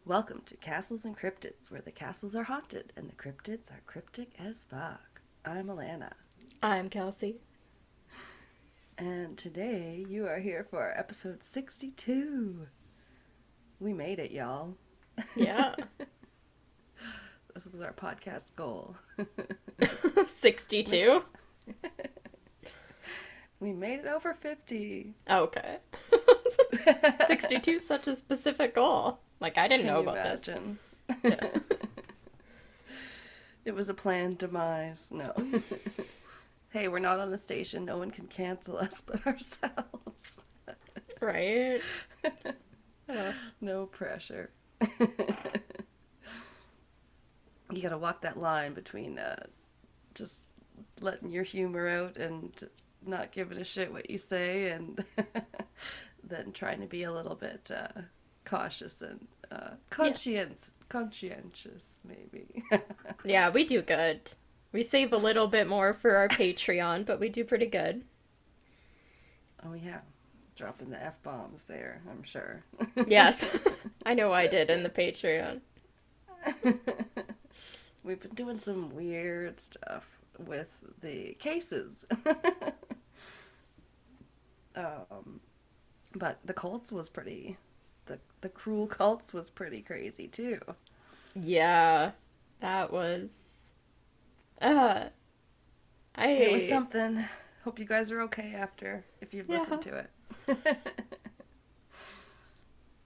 Welcome to Castles and Cryptids, where the castles are haunted and the cryptids are cryptic as fuck. I'm Alana, I'm Kelsey. and today you are here for episode 62. We made it, y'all. Yeah. This was our podcast goal. 62? We made it over 50. Okay. 62 is such a specific goal. Like, I didn't Can know you about imagine? this. Yeah. It was a planned demise. No. Hey, we're not on a station. No one can cancel us but ourselves. Right? No pressure. You gotta walk that line between just letting your humor out and not giving a shit what you say, and then trying to be a little bit cautious and conscientious, maybe. Yeah, we do good. We save a little bit more for our Patreon, but we do pretty good. Oh yeah, dropping the F-bombs there, I'm sure. Yes. I know I did in the Patreon. We've been doing some weird stuff with the cases. But the cults was pretty, the cruel cults was pretty crazy too. Yeah. That was... It was I... something. Hope you guys are okay after, if you've Yeah. listened to it.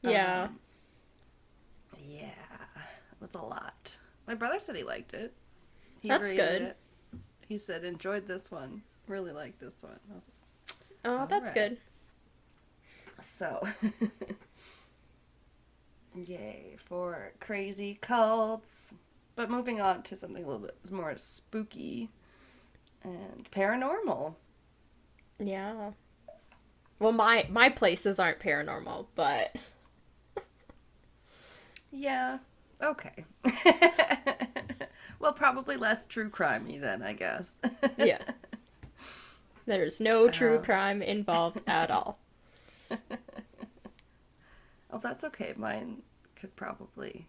Yeah. Yeah, it was a lot. My brother said he liked it. He That's rated good. it. He said, enjoyed this one. Really liked this one. I was Oh, that's right. good. So, yay for crazy cults. But moving on to something a little bit more spooky and paranormal. Yeah. Well, my places aren't paranormal, but Yeah, okay. Well, probably less true crimey then, I guess. yeah. There's no true Uh, crime involved at all. Oh, that's okay. Mine could probably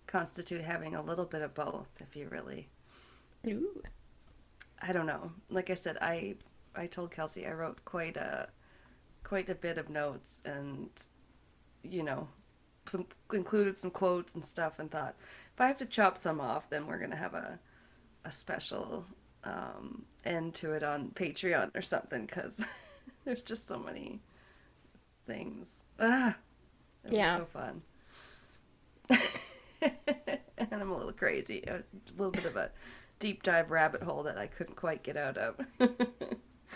constitute having a little bit of both if you really. Ooh. I don't know. Like I said, I told Kelsey I wrote quite a bit of notes, and you know, some included some quotes and stuff, and thought if I have to chop some off, then we're gonna have a special end to it on Patreon or something, because there's just so many things. It was Yeah. so fun. And I'm a little crazy. A little bit of a deep dive rabbit hole that I couldn't quite get out of.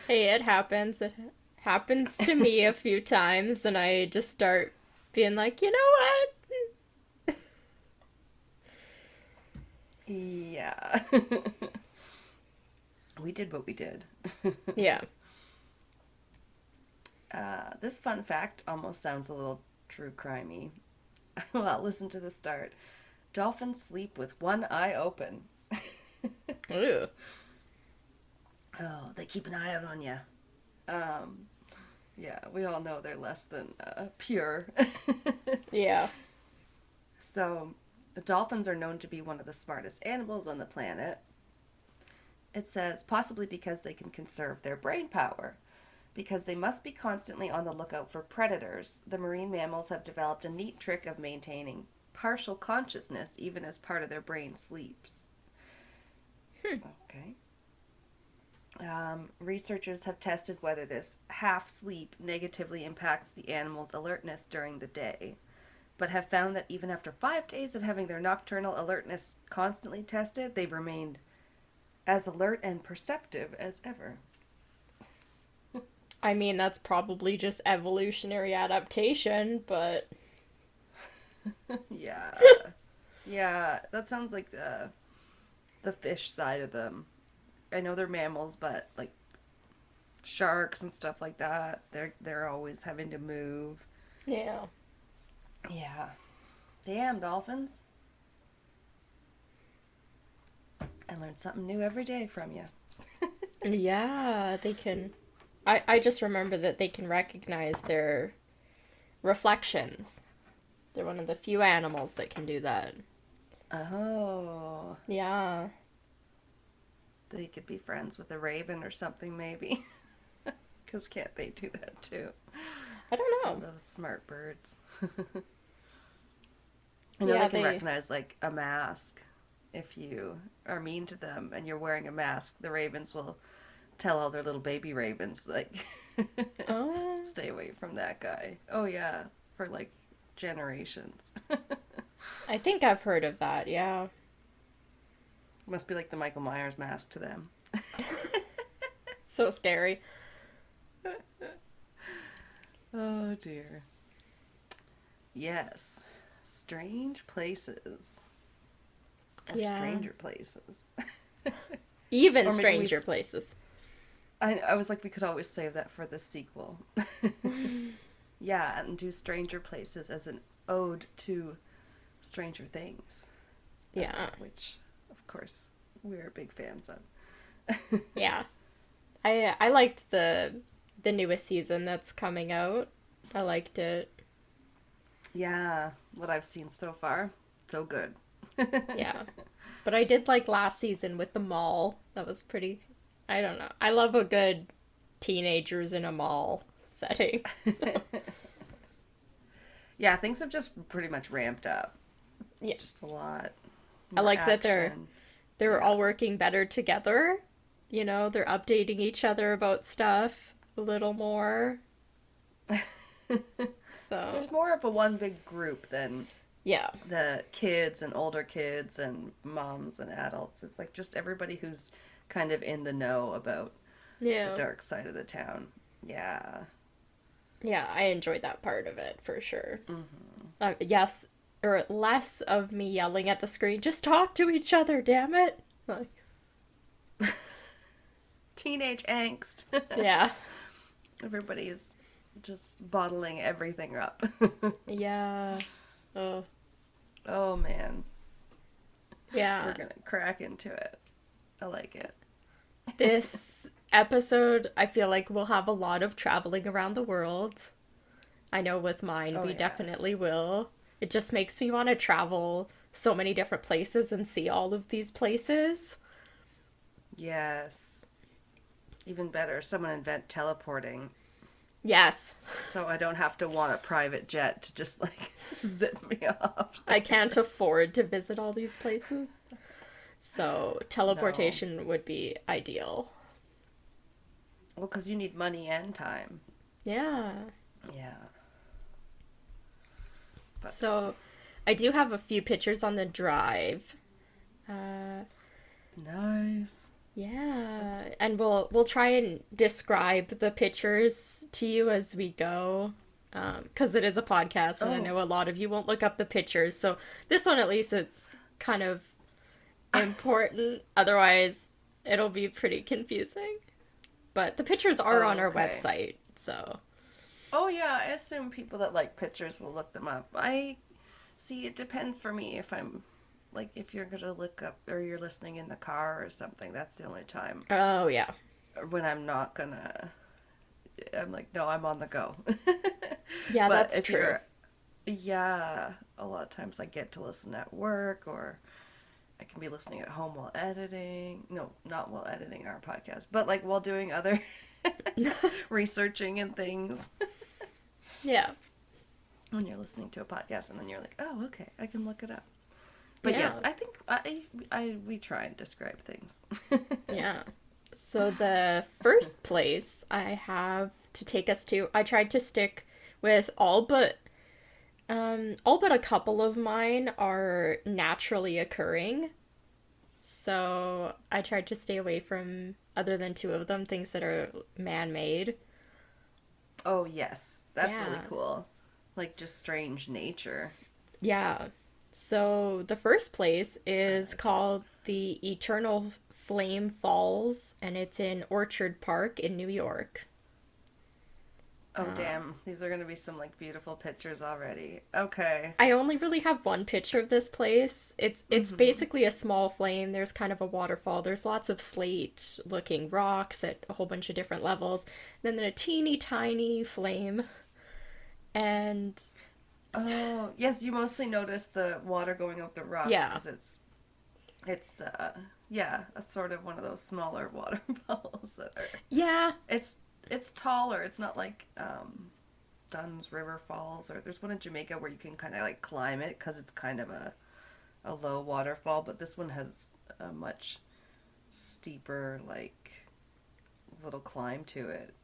Hey, it happens. It happens to me a few times, and I just start being like, you know what? Yeah. We did what we did. Yeah. This fun fact almost sounds a little true crimey. Well, listen to the start. Dolphins sleep with one eye open. Ooh. Oh, they keep an eye out on you. Yeah, we all know they're less than pure. Yeah. So, the dolphins are known to be one of the smartest animals on the planet. It says possibly because they can conserve their brain power. Because they must be constantly on the lookout for predators, the marine mammals have developed a neat trick of maintaining partial consciousness even as part of their brain sleeps. Okay. Researchers have tested whether this half sleep negatively impacts the animal's alertness during the day, but have found that even after 5 days of having their nocturnal alertness constantly tested, they've remained as alert and perceptive as ever. I mean, that's probably just evolutionary adaptation, but Yeah. Yeah, that sounds like the fish side of them. I know they're mammals, but like sharks and stuff like that, they're always having to move. yeah. Yeah. Damn, dolphins. I learn something new every day from you. Yeah, they can. I just remember that they can recognize their reflections. They're one of the few animals that can do that. Oh, Yeah. they could be friends with a raven or something, maybe. Because can't they do that too? I don't Some of know. those smart birds. I know Yeah, they can they. recognize like a mask. If you are mean to them and you're wearing a mask, the ravens will tell all their little baby ravens like Oh. stay away from that guy. Oh yeah, for like generations. I think I've heard of that, yeah. Must be like the Michael Myers mask to them. So scary. Oh dear. Yes. Strange places. Or Yeah. stranger places. Even Or maybe stranger places. I was like, we could always save that for the sequel. Yeah, and do Stranger Places as an ode to Stranger Things. Yeah. Which, of course, we're big fans of. Yeah. I liked the newest season that's coming out. I liked it. Yeah, what I've seen so far, so good. Yeah. But I did like last season with the mall. That was pretty, I don't know. I love a good teenagers in a mall setting. So, Yeah, things have just pretty much ramped up. yeah. Just a lot. I More like that they're action. they're Yeah. all working better together. You know, they're updating each other about stuff a little more. So, There's more of a one big group than yeah. the kids and older kids and moms and adults. It's like just everybody who's kind of in the know about the Yeah. dark side of the town. Yeah. Yeah, I enjoyed that part of it for sure. Yes, or less of me yelling at the screen, just talk to each other, damn it. Like, Teenage angst. yeah. Everybody's just bottling everything up. Yeah. Oh, Oh man, yeah. we're gonna crack into it. I like it. This episode, I feel like we'll have a lot of traveling around the world. I know with mine, Oh, we yeah. definitely will. It just makes me want to travel so many different places and see all of these places. Yes. Even better, someone invent teleporting Yes, so I don't have to want a private jet to just like zip me off. I can't afford to visit all these places. So teleportation would be ideal. Well, because you need money and time. Yeah. Yeah. But So I do have a few pictures on the drive. nice. Yeah, and we'll try and describe the pictures to you as we go, because it is a podcast, and I Oh. know a lot of you won't look up the pictures. So this one, at least, it's kind of important. Otherwise, it'll be pretty confusing. But the pictures are Oh, on our okay. website, so Oh yeah, I assume people that like pictures will look them up. I see. It depends for me if I'm like if you're gonna look up or you're listening in the car or something. That's the only time oh yeah, when I'm not gonna. I'm like, no, I'm on the go. yeah, But that's if true. you're, yeah, a lot of times I get to listen at work or I can be listening at home while editing. No, not while editing our podcast, but like while doing other researching and things. Yeah, When you're listening to a podcast and then you're like, oh, okay, I can look it up. But Yeah. yes, I think we try and describe things. yeah. So the first place I have to take us to, I tried to stick with all but a couple of mine are naturally occurring. So I tried to stay away from, other than two of them, things that are man-made. Oh yes, that's really Yeah. cool. Like just strange nature. Yeah. So the first place is called the Eternal Flame Falls, and it's in Orchard Park in New York. Oh damn, these are gonna be some like beautiful pictures already. Okay. I only really have one picture of this place. It's basically a small flame. There's kind of a waterfall. There's lots of slate looking rocks at a whole bunch of different levels. Then a teeny tiny flame. And Oh, yes, you mostly notice the water going over the rocks Yeah. because it's yeah, a sort of one of those smaller waterfalls that are Yeah. it's it's taller. It's not like Dunn's River Falls, or there's one in Jamaica where you can kind of like climb it because it's kind of a low waterfall, but this one has a much steeper like little climb to it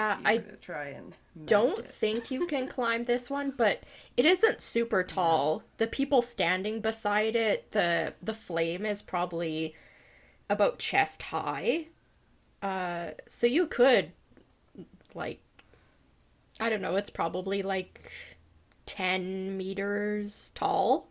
if Yeah, you were I to try and mount don't it. think you can climb this one, but it isn't super No. tall. The people standing beside it, the flame is probably about chest high. So you could like I don't know, it's probably like 10 meters tall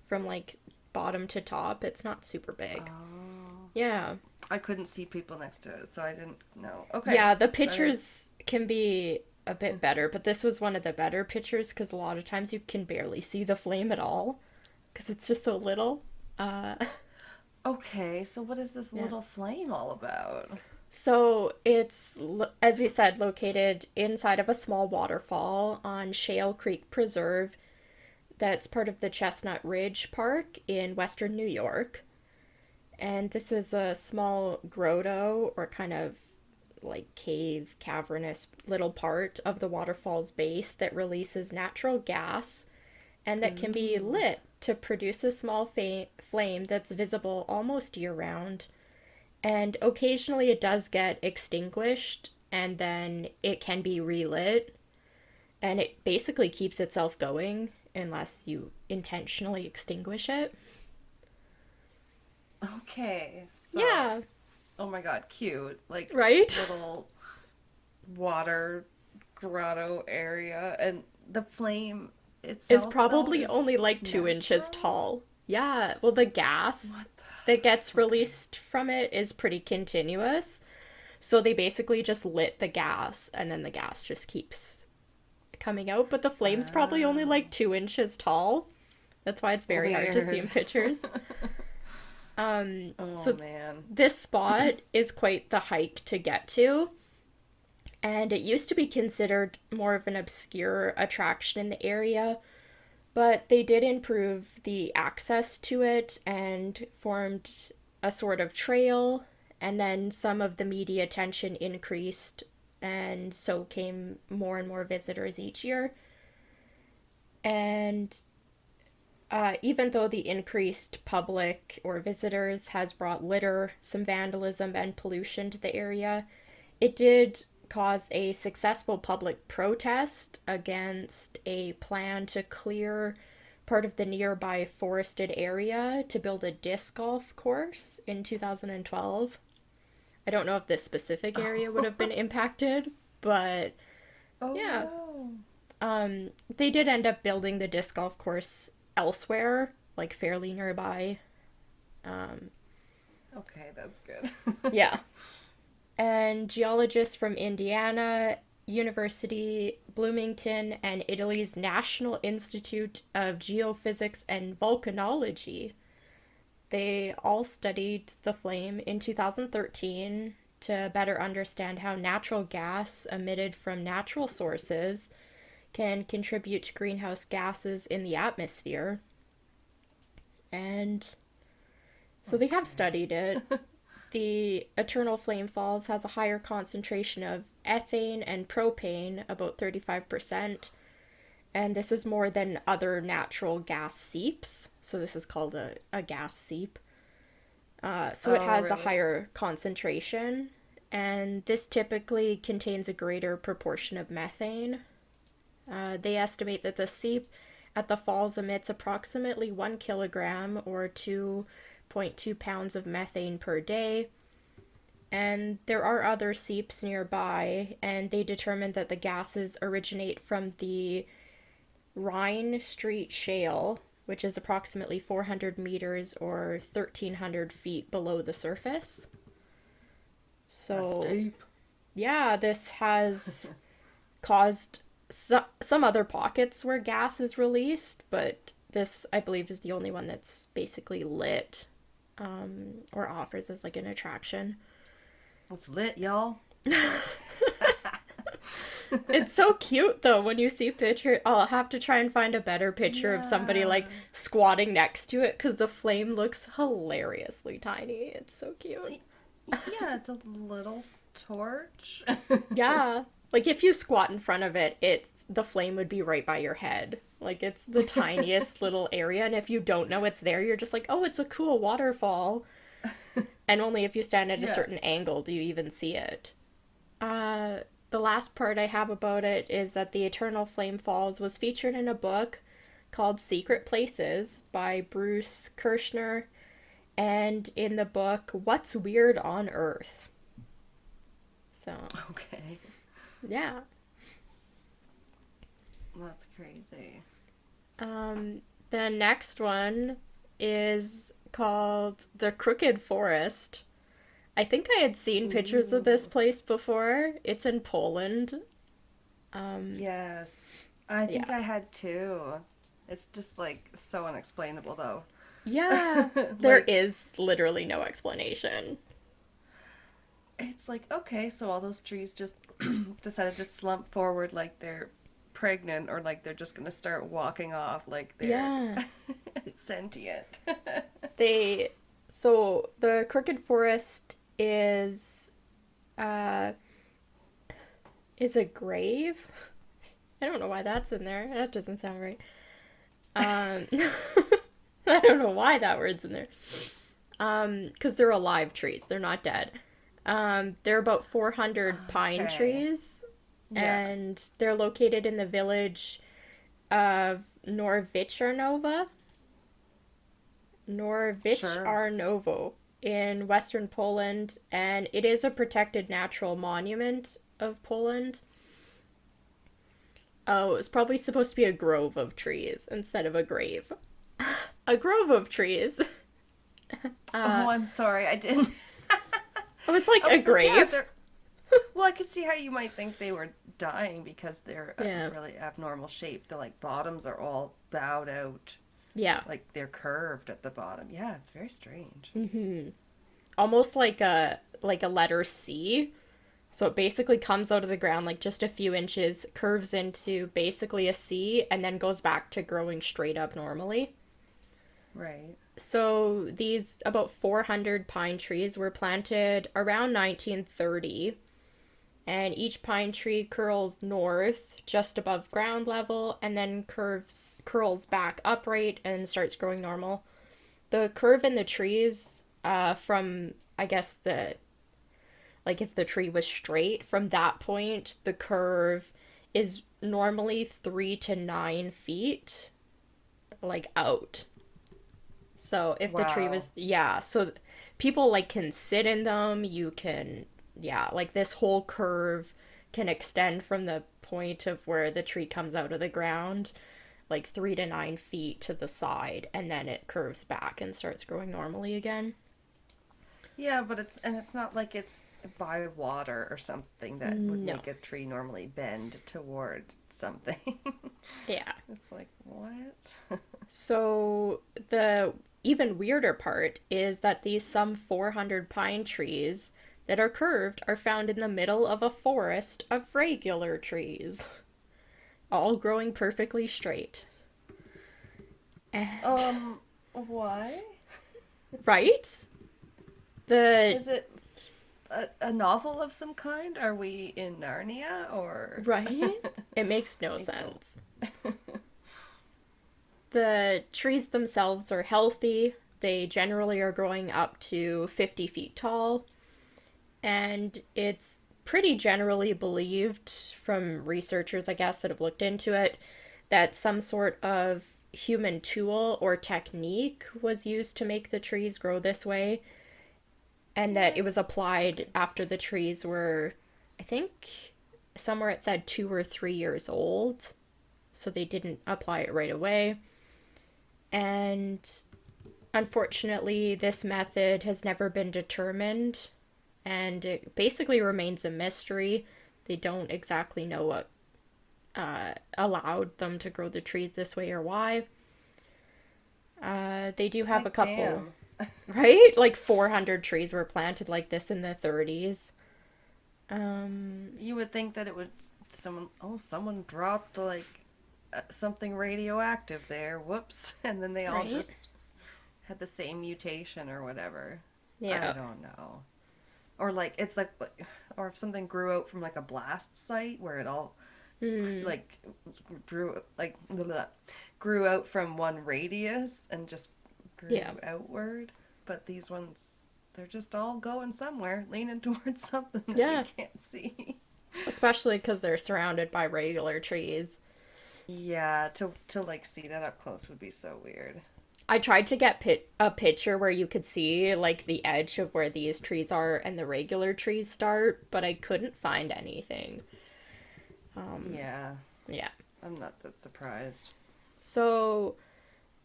from like bottom to top. It's not super big. Oh. Yeah. I couldn't see people next to it, so I didn't know. Okay. Yeah, the Uh, pictures can be a bit better, but this was one of the better pictures because a lot of times you can barely see the flame at all because it's just so little. Uh, okay, so what is this yeah. little flame all about? So it's, as we said, located inside of a small waterfall on Shale Creek Preserve that's part of the Chestnut Ridge Park in western New York. And this is a small grotto or kind of like cave, cavernous little part of the waterfall's base that releases natural gas and that can be Ooh. lit to produce a small flame that's visible almost year round. And occasionally it does get extinguished and then it can be relit. And it basically keeps itself going unless you intentionally extinguish it. Okay, so Yeah, oh my god, cute. Like right? little water grotto area, and the flame Is itself though probably is only like 2 inches natural. tall. Yeah, well, the gas What that gets the? Okay. released from it is pretty continuous. So they basically just lit the gas and then the gas just keeps coming out. But the flame's probably only Oh, like 2 inches tall. That's why it's very hard to see in weird. pictures. Oh So man. this spot is quite the hike to get to. And it used to be considered more of an obscure attraction in the area, but they did improve the access to it and formed a sort of trail, and then some of the media attention increased, and so came more and more visitors each year. And even though the increased public or visitors has brought litter, some vandalism, and pollution to the area, it did cause a successful public protest against a plan to clear part of the nearby forested area to build a disc golf course in 2012. I don't know if this specific area would have been impacted, but Oh yeah, no. they did end up building the disc golf course elsewhere, like fairly nearby. Okay, that's good. Yeah. And geologists from Indiana University, Bloomington, and Italy's National Institute of Geophysics and Volcanology. They all studied the flame in 2013 to better understand how natural gas emitted from natural sources can contribute to greenhouse gases in the atmosphere. And so they have Okay. studied it. The Eternal Flame Falls has a higher concentration of ethane and propane, about 35%, and this is more than other natural gas seeps. So this is called a gas seep. So it Oh, has a really? higher concentration, and this typically contains a greater proportion of methane. They estimate that the seep at the falls emits approximately 1 kilogram or 2.2 pounds of methane per day. And there are other seeps nearby, and they determined that the gases originate from the Rhine Street Shale, which is approximately 400 meters or 1,300 feet below the surface. That's So, deep. yeah, this has caused some other pockets where gas is released, but this, I believe, is the only one that's basically lit, or offers as like an attraction. It's lit, y'all. It's so cute though when you see picture. I'll have to try and find a better picture of somebody like Yeah. squatting next to it because the flame looks hilariously tiny. It's so cute. Yeah, it's a little torch. Yeah. Like if you squat in front of it, it's the flame would be right by your head. Like it's the tiniest little area, and if you don't know it's there, you're just like, "Oh, it's a cool waterfall." And only if you stand at a Yeah. certain angle do you even see it. Uh the last part I have about it is that the Eternal Flame Falls was featured in a book called Secret Places by Bruce Kirschner, and in the book What's Weird on Earth. So, Okay. yeah. That's crazy. The next one is called The Crooked Forest. I think I had seen pictures of this Ooh. place before. It's in Poland. Yes. I think Yeah. I had two. It's just like so unexplainable though. Yeah, there Like is literally no explanation. it's like okay, so all those trees just decided to slump forward like they're pregnant or like they're just gonna start walking off like they're Yeah. sentient. They so the Crooked Forest uh is a grave. I don't know why that's in there. That doesn't sound right. Um I don't know why that word's in there. Because they're alive trees. They're not dead. They're about 400 pine Okay. trees, Yeah. and they're located in the village of Norwich Sure. Arnovo in western Poland, and it is a protected natural monument of Poland. Oh, it's probably supposed to be a grove of trees instead of a grave. A grove of trees. Uh, Oh, I'm sorry. I didn't. oh, it's like I a was like, yeah, grave. they're. Well, I could see how you might think they were dying because they're Yeah. really abnormal shape. The like bottoms are all bowed out, Yeah. like they're curved at the bottom. Yeah, it's very strange. Almost like a letter C. So it basically comes out of the ground like just a few inches, curves into basically a C, and then goes back to growing straight up normally. Right. So these about 400 pine trees were planted around 1930, and each pine tree curls north just above ground level and then curls back upright and starts growing normal. The curve in the trees from I guess the like if the tree was straight from that point, the curve is normally 3 to 9 feet like out. So if the tree Wow. was, yeah, so people like can sit in them, you can, yeah, like this whole curve can extend from the point of where the tree comes out of the ground, like 3 to 9 feet to the side, and then it curves back and starts growing normally again. Yeah, but it's not like it's by water or something that would No. make a tree normally bend toward something. Yeah. It's like, what? So the even weirder part is that these some 400 pine trees that are curved are found in the middle of a forest of regular trees, all growing perfectly straight. And Why? right? The Is it a novel of some kind? Are we in Narnia or right? It makes no I don't. sense. The trees themselves are healthy. They generally are growing up to 50 feet tall, and it's pretty generally believed from researchers, I guess, that have looked into it, that some sort of human tool or technique was used to make the trees grow this way, and that it was applied after the trees were, I think, somewhere it said 2 or 3 years old, so they didn't apply it right away. And unfortunately, this method has never been determined, and it basically remains a mystery. They don't exactly know what allowed them to grow the trees this way or why. They do have a Like, couple, damn. right? Like 400 trees were planted like this in the 30s. You would think that it would someone dropped like something radioactive there. Whoops. And then they all Right? just had the same mutation or whatever. I Yeah. don't know. Or like it's like or if something grew out from like a blast site where it all Mm, like grew like blah, blah, grew out from one radius and just grew yeah. outward. But these ones, they're just all going somewhere, leaning towards something that we Yeah. can't see. Especially because they're surrounded by regular trees. Yeah, to like see that up close would be so weird. I tried to get a picture where you could see like the edge of where these trees are and the regular trees start, but I couldn't find anything. Yeah, Yeah. I'm not that surprised. So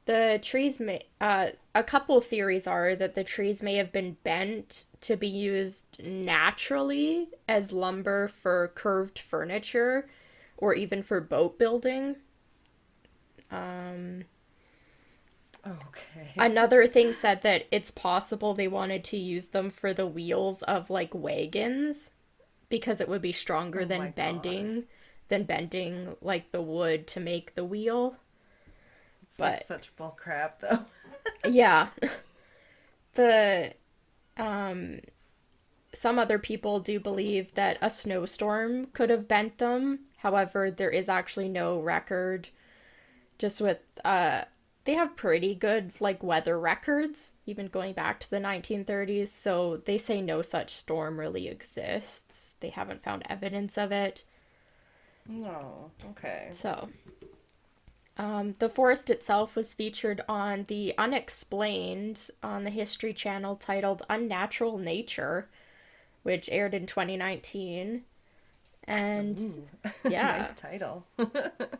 the trees may a couple theories are that the trees may have been bent to be used naturally as lumber for curved furniture or even for boat building. Okay. Another thing said that it's possible they wanted to use them for the wheels of like wagons because it would be stronger Oh my god. than bending like the wood to make the wheel. It's like But such bull crap though. yeah, the um some other people do believe that a snowstorm could have bent them. However, there is actually no record just with they have pretty good like weather records even going back to the 1930s, so they say no such storm really exists. They haven't found evidence of it. No. Okay. So the forest itself was featured on the Unexplained on the History Channel titled Unnatural Nature, which aired in 2019. And Ooh. yeah, Nice title.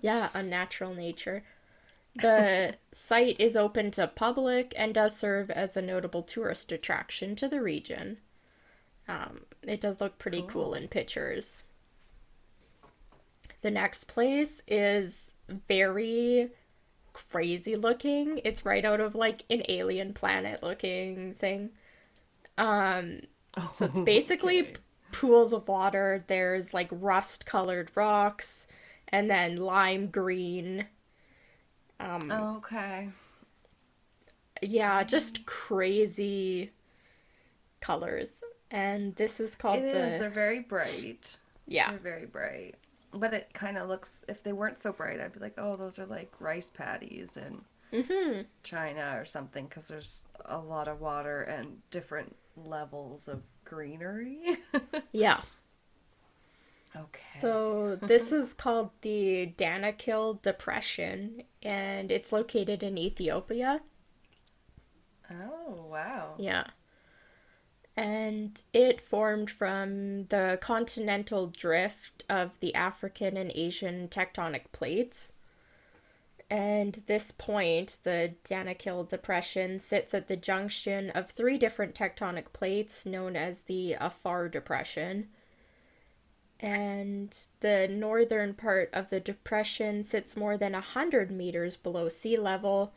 yeah, Unnatural Nature. The site is open to public and does serve as a notable tourist attraction to the region. It does look pretty cool Cool. in pictures. The next place is very crazy looking. It's right out of like an alien planet looking thing. So it's basically Okay. pools of water. There's like rust colored rocks and then lime green. Okay. Yeah, just crazy colors. And this is It called is. the They're very bright. yeah. They're very bright. But it kind of looks, if they weren't so bright, I'd be like, oh, those are like rice paddies in China or something, because there's a lot of water and different levels of greenery. Yeah. Okay. So this is called the Danakil Depression and it's located in Ethiopia. Oh, wow. Yeah. And it formed from the continental drift of the African and Asian tectonic plates. And this point, the Danakil Depression, sits at the junction of three different tectonic plates known as the Afar Depression. And the northern part of the depression sits more than 100 meters below sea level.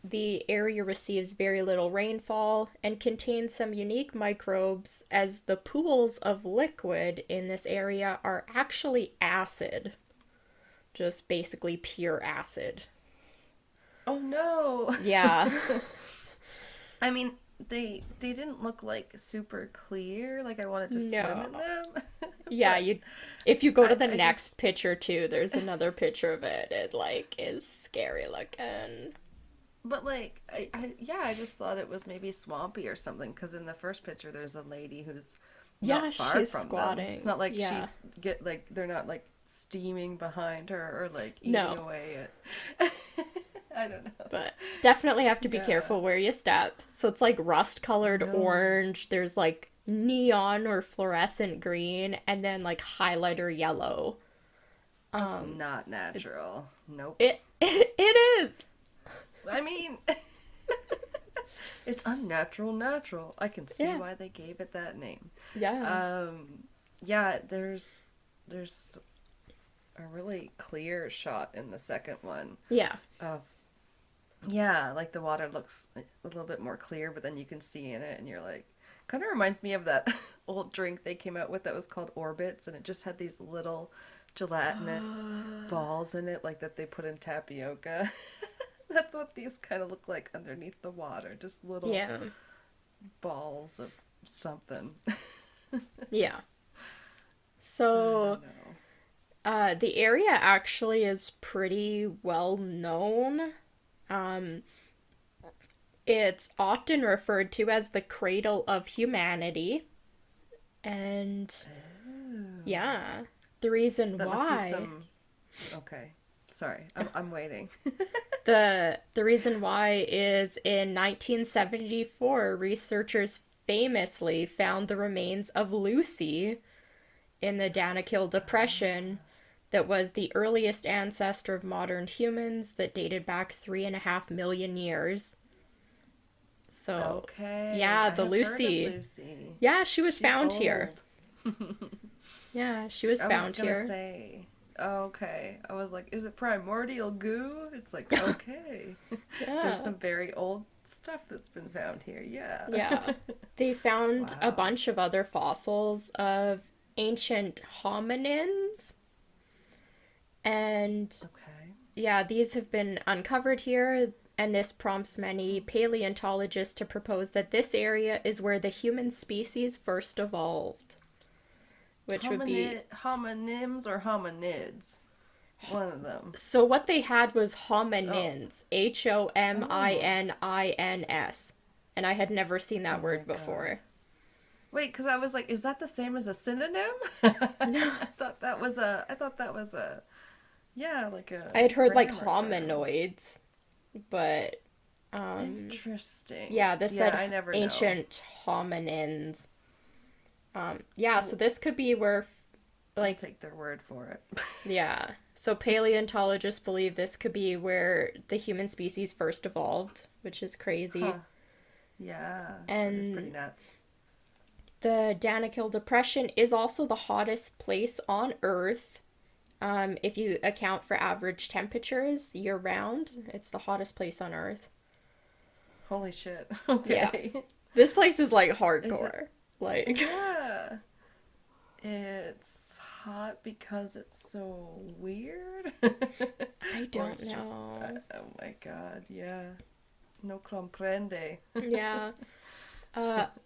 The area receives very little rainfall and contains some unique microbes, as the pools of liquid in this area are actually acid. Just basically pure acid. Oh, no. Yeah. I mean, they didn't look like super clear, like I wanted to swim No. in them. Yeah, But you if you go to the I next just picture too, there's another picture of it. It like is scary looking. But like, yeah, I just thought it was maybe swampy or something. Because in the first picture, there's a lady who's Yeah, not far she's from them. It's squatting. not like Yeah. she's get like they're not like steaming behind her or like eating No. away at. I don't know. But definitely have to be Yeah. careful where you step. So it's like rust I colored know. orange, there's like neon or fluorescent green, and then like highlighter yellow. That's not natural. Nope. It is. I mean, it's unnatural. Natural. I can see Yeah. why they gave it that name. Yeah. Yeah. There's a really clear shot in the second one Yeah. of yeah, like the water looks a little bit more clear, but then you can see in it, and you're like, Kind of reminds me of that old drink they came out with that was called Orbits, and it just had these little gelatinous balls in it, like that they put in tapioca. That's what these kind of look like underneath the water, just little Yeah. balls of something. Yeah. I So, don't know. the area actually is pretty well known. Um, it's often referred to as the cradle of humanity. And yeah, the reason That must be why some. Okay, sorry, I'm waiting. the reason why is in 1974, researchers famously found the remains of Lucy in the Danakil Depression that was the earliest ancestor of modern humans that dated back 3.5 million years. So, Okay, yeah, I the have heard of Lucy. Lucy. Yeah, she was She's found here. old. Yeah, she was I was found gonna here. say. Okay, I was like, is it primordial goo? It's like, okay. There's Yeah. some very old stuff that's been found here. Yeah. Yeah. They found a Wow. bunch of other fossils of ancient hominins. And Okay. yeah, these have been uncovered here. And this prompts many paleontologists to propose that this area is where the human species first evolved, which would be. Homonyms or hominids? One of them. So, what they had was Oh. hominins, Oh. HOMININS. And I had never seen Oh that my word god. before. Wait, because I was like, is that the same as a synonym? No. I thought that was a. I thought that was a. Yeah, like I a had heard like grammar term. hominoids, but Interesting. yeah, this Yeah, said I never know. ancient hominins. Yeah, so Well, this could be where, I'll like, take their word for it. yeah. So paleontologists believe this could be where the human species first evolved, which is crazy. Huh. Yeah, that is pretty And nuts. the Danakil Depression is also the hottest place on Earth. If you account for average temperatures year round, it's the hottest place on Earth. Holy shit. Yeah. Okay. This place is like Is it? hardcore. Like, Yeah. It's hot because it's so weird. I Or don't it's just. know. Oh my god, yeah. No comprende. Yeah.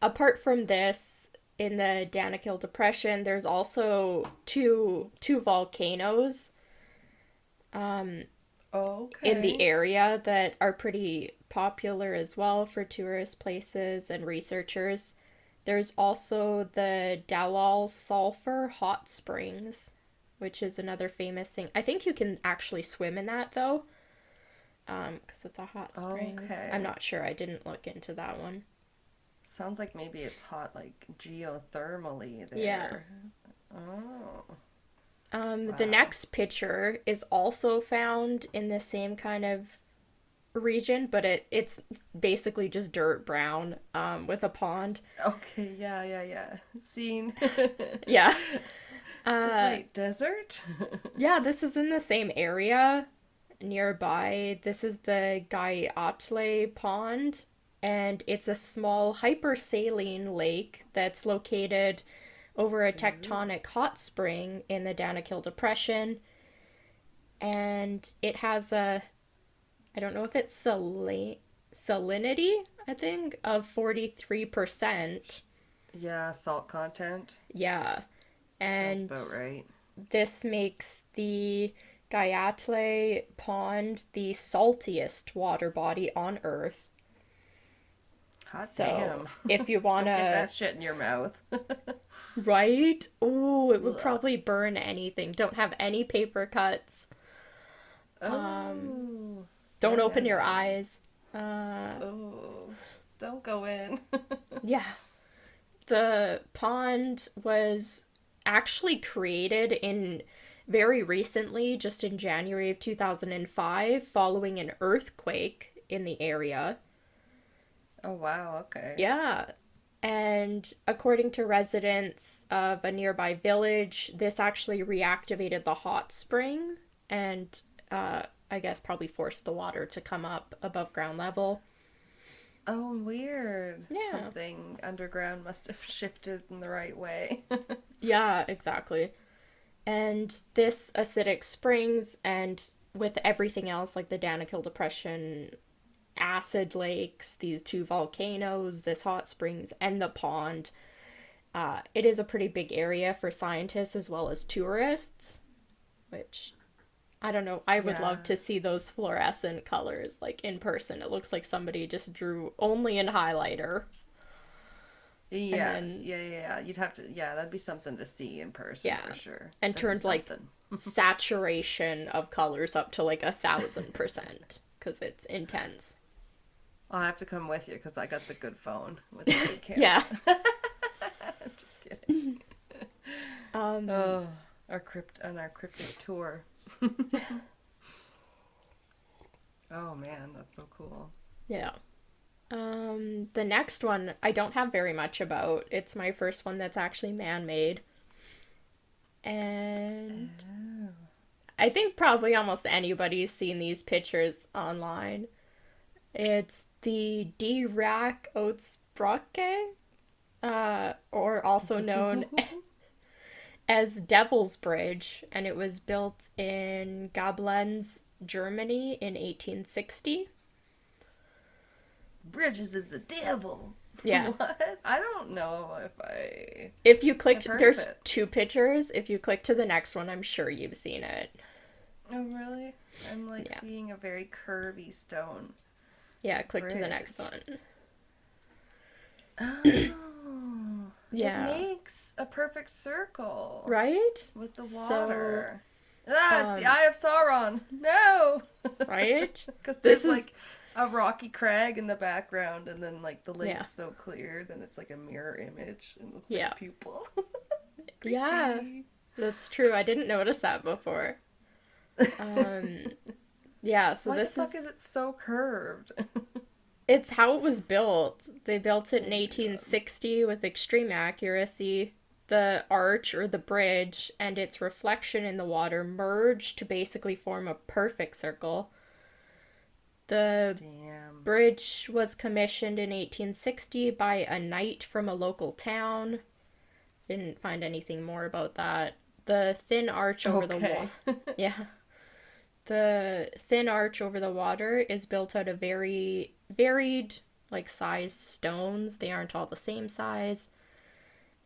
Apart from this, in the Danakil Depression, there's also two volcanoes in the Okay. area that are pretty popular as well for tourist places and researchers. There's also the Dalal Sulphur Hot Springs, which is another famous thing. I think you can actually swim in that though, because it's a hot springs. I'm Okay. not sure. I didn't look into that one. Sounds like maybe it's hot like geothermally Yeah. there. Oh, The wow. next picture is also found in the same kind of region, but it's basically just dirt brown, with a pond. Okay, yeah, yeah, yeah. Scene. Yeah. It's like, Uh, wait, desert? yeah, this is in the same area nearby. This is the Gaiatle Pond, and it's a small hypersaline lake that's located over a Ooh. tectonic hot spring in the Danakil Depression, and it has a, I don't know if it's salinity, I think, of 43%. Yeah, salt content. Yeah. Sounds And about right. this makes the Gaiatle Pond the saltiest water body on Earth. Hot So, damn. if you Don't get wanna, that shit in your mouth. right? Oh, it would Ugh. probably burn anything. Don't have any paper cuts. Oh. Don't Yeah, yeah, open your yeah. eyes. Uh, Oh. Don't go in. yeah. The pond was actually created in very recently, just in January of 2005, following an earthquake in the area. Oh, wow, okay. Yeah. And according to residents of a nearby village, this actually reactivated the hot spring and I guess probably forced the water to come up above ground level. Oh, weird. Yeah. Something underground must have shifted in the right way. Yeah, exactly. And this acidic springs, and with everything else, like the Danakil Depression, acid lakes, these two volcanoes, this hot springs, and the pond, it is a pretty big area for scientists as well as tourists, which I don't know. I would Yeah. love to see those fluorescent colors like in person. It looks like somebody just drew only in highlighter. And Yeah, then, yeah. You'd have to, yeah, that'd be something to see in person yeah, for sure. and That'd be turned like something. saturation of colors up to like 1,000% because it's intense. I'll have to come with you because I got the good phone with the good camera. Yeah. Just kidding. Um, Oh, our cryptic tour. Oh man, that's so cool. yeah. The next one I don't have very much about. It's my first one that's actually man-made. And Oh. I think probably almost anybody's seen these pictures online. It's the Dirac Oatsbrücke, or also known as Devil's Bridge, and it was built in Goblenz, Germany in 1860. Bridges is the devil. Yeah. What? I don't know if I If you have clicked, heard of there's it. two pictures. If you click to the next one, I'm sure you've seen it. Oh really? I'm like Yeah. seeing a very curvy stone. Yeah, click to the Bridge. next one. Oh. Yeah. It makes a perfect circle. Right? With the So, water. Ah, it's the um, Eye of Sauron. No! right? Because This there's is, like a rocky crag in the background, and then like the lake's yeah. so clear, then it's like a mirror image and looks Yeah. like a pupil. Yeah, Creepy. that's true. I didn't notice that before. Um, yeah, so Why the this fuck is it so curved? it's how it was built. They built it in Oh my god. 1860 with extreme accuracy. The arch or the bridge and its reflection in the water merged to basically form a perfect circle. The Damn. bridge was commissioned in 1860 by a knight from a local town. Didn't find anything more about that. The thin arch over the Okay. yeah. The thin arch over the water is built out of very varied like sized stones. They aren't all the same size.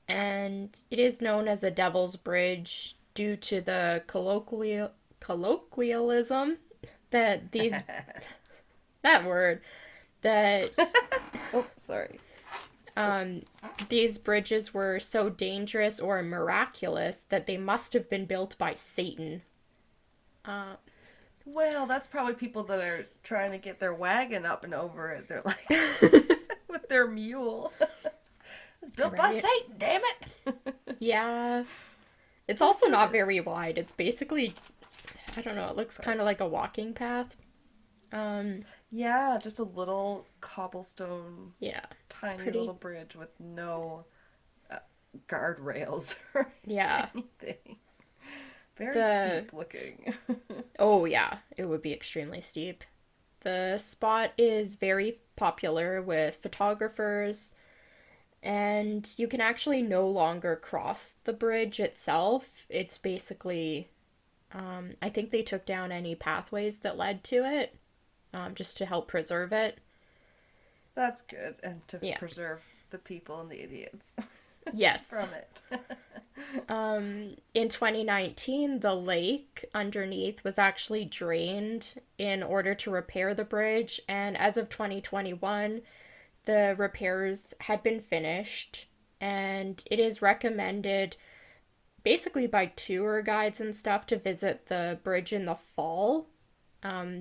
And it is known as a Devil's Bridge due to the colloquialism that these that word that Oh, sorry. um these bridges were so dangerous or miraculous that they must have been built by Satan. Uh, Well, that's probably people that are trying to get their wagon up and over it. They're like, with their mule. It's built by Right. Satan, damn it! yeah. It's also not Yes. very wide. It's basically, I don't know, it looks kind of like a walking path. Yeah, just a little cobblestone, Yeah. tiny pretty- little bridge with no guardrails or Yeah. anything. Very The- steep looking. Oh, yeah. It would be extremely steep. The spot is very popular with photographers, and you can actually no longer cross the bridge itself. It's basically, I think they took down any pathways that led to it, just to help preserve it. That's good, and to Yeah. preserve the people and the idiots Yes. from it. In 2019, the lake underneath was actually drained in order to repair the bridge, and as of 2021, the repairs had been finished, and it is recommended basically by tour guides and stuff to visit the bridge in the fall,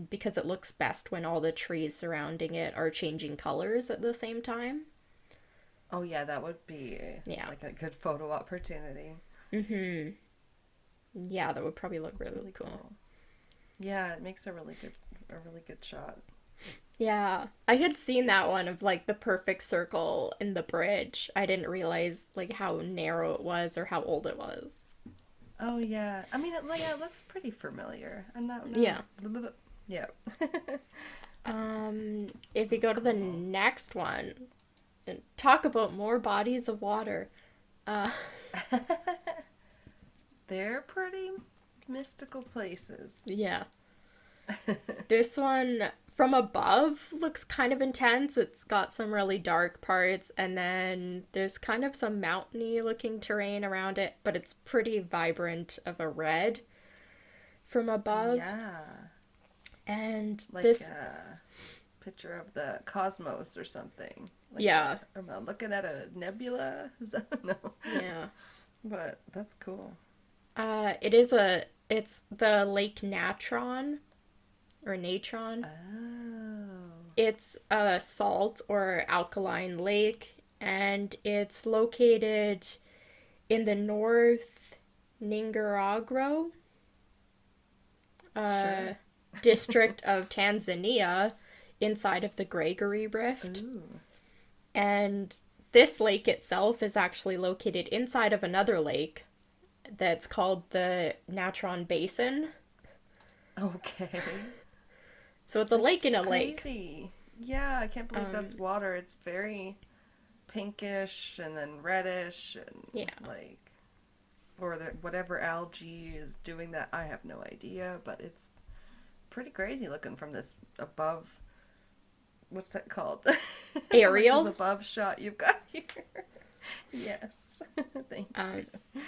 because it looks best when all the trees surrounding it are changing colors at the same time. Oh yeah, that would be Yeah. like a good photo opportunity. Yeah, that would probably look That's really cool. Yeah, it makes a really good shot. Yeah, I had seen that one of like the perfect circle in the bridge. I didn't realize like how narrow it was or how old it was. Oh yeah, I mean it looks pretty familiar. I'm not. Yeah. Yeah. If you go to the next one and talk about more bodies of water. Uh, They're pretty mystical places. yeah. This one from above looks kind of intense. It's got some really dark parts, and then there's kind of some mountainy looking terrain around it, but it's pretty vibrant of a red from above. Yeah. And Like this, a picture of the cosmos or something. Like yeah, am I looking at a nebula? Is that no? yeah. But that's cool. It's the Lake Natron or Natron. Oh. It's a salt or alkaline lake, and it's located in the North Nicaragua Sure. district of Tanzania inside of the Gregory Rift. Ooh. And this lake itself is actually located inside of another lake that's called the Natron Basin. Okay. So it's a That's lake in a just lake. crazy. Yeah, I can't believe that's water. It's very pinkish and then reddish and Yeah. like or the, whatever algae is doing that. I have no idea, but it's pretty crazy looking from this above. What's that called? Aerial? This above shot you've got here. Yes. Thank Um, you.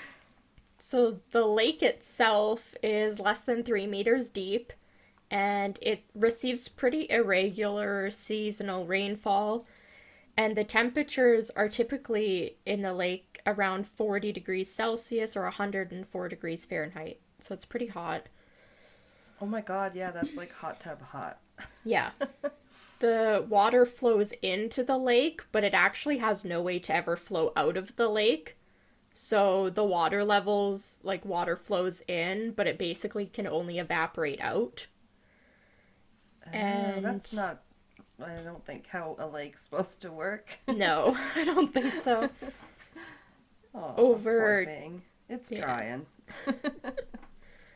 So the lake itself is less than 3 meters deep, and it receives pretty irregular seasonal rainfall. And the temperatures are typically in the lake around 40 degrees Celsius or 104 degrees Fahrenheit. So it's pretty hot. Oh my god, yeah, that's like hot tub hot. Yeah. The water flows into the lake, but it actually has no way to ever flow out of the lake. So the water levels, like water flows in, but it basically can only evaporate out. And That's not, I don't think, how a lake's supposed to work. no, I don't think so. Oh, Over- poor thing. It's Yeah. trying.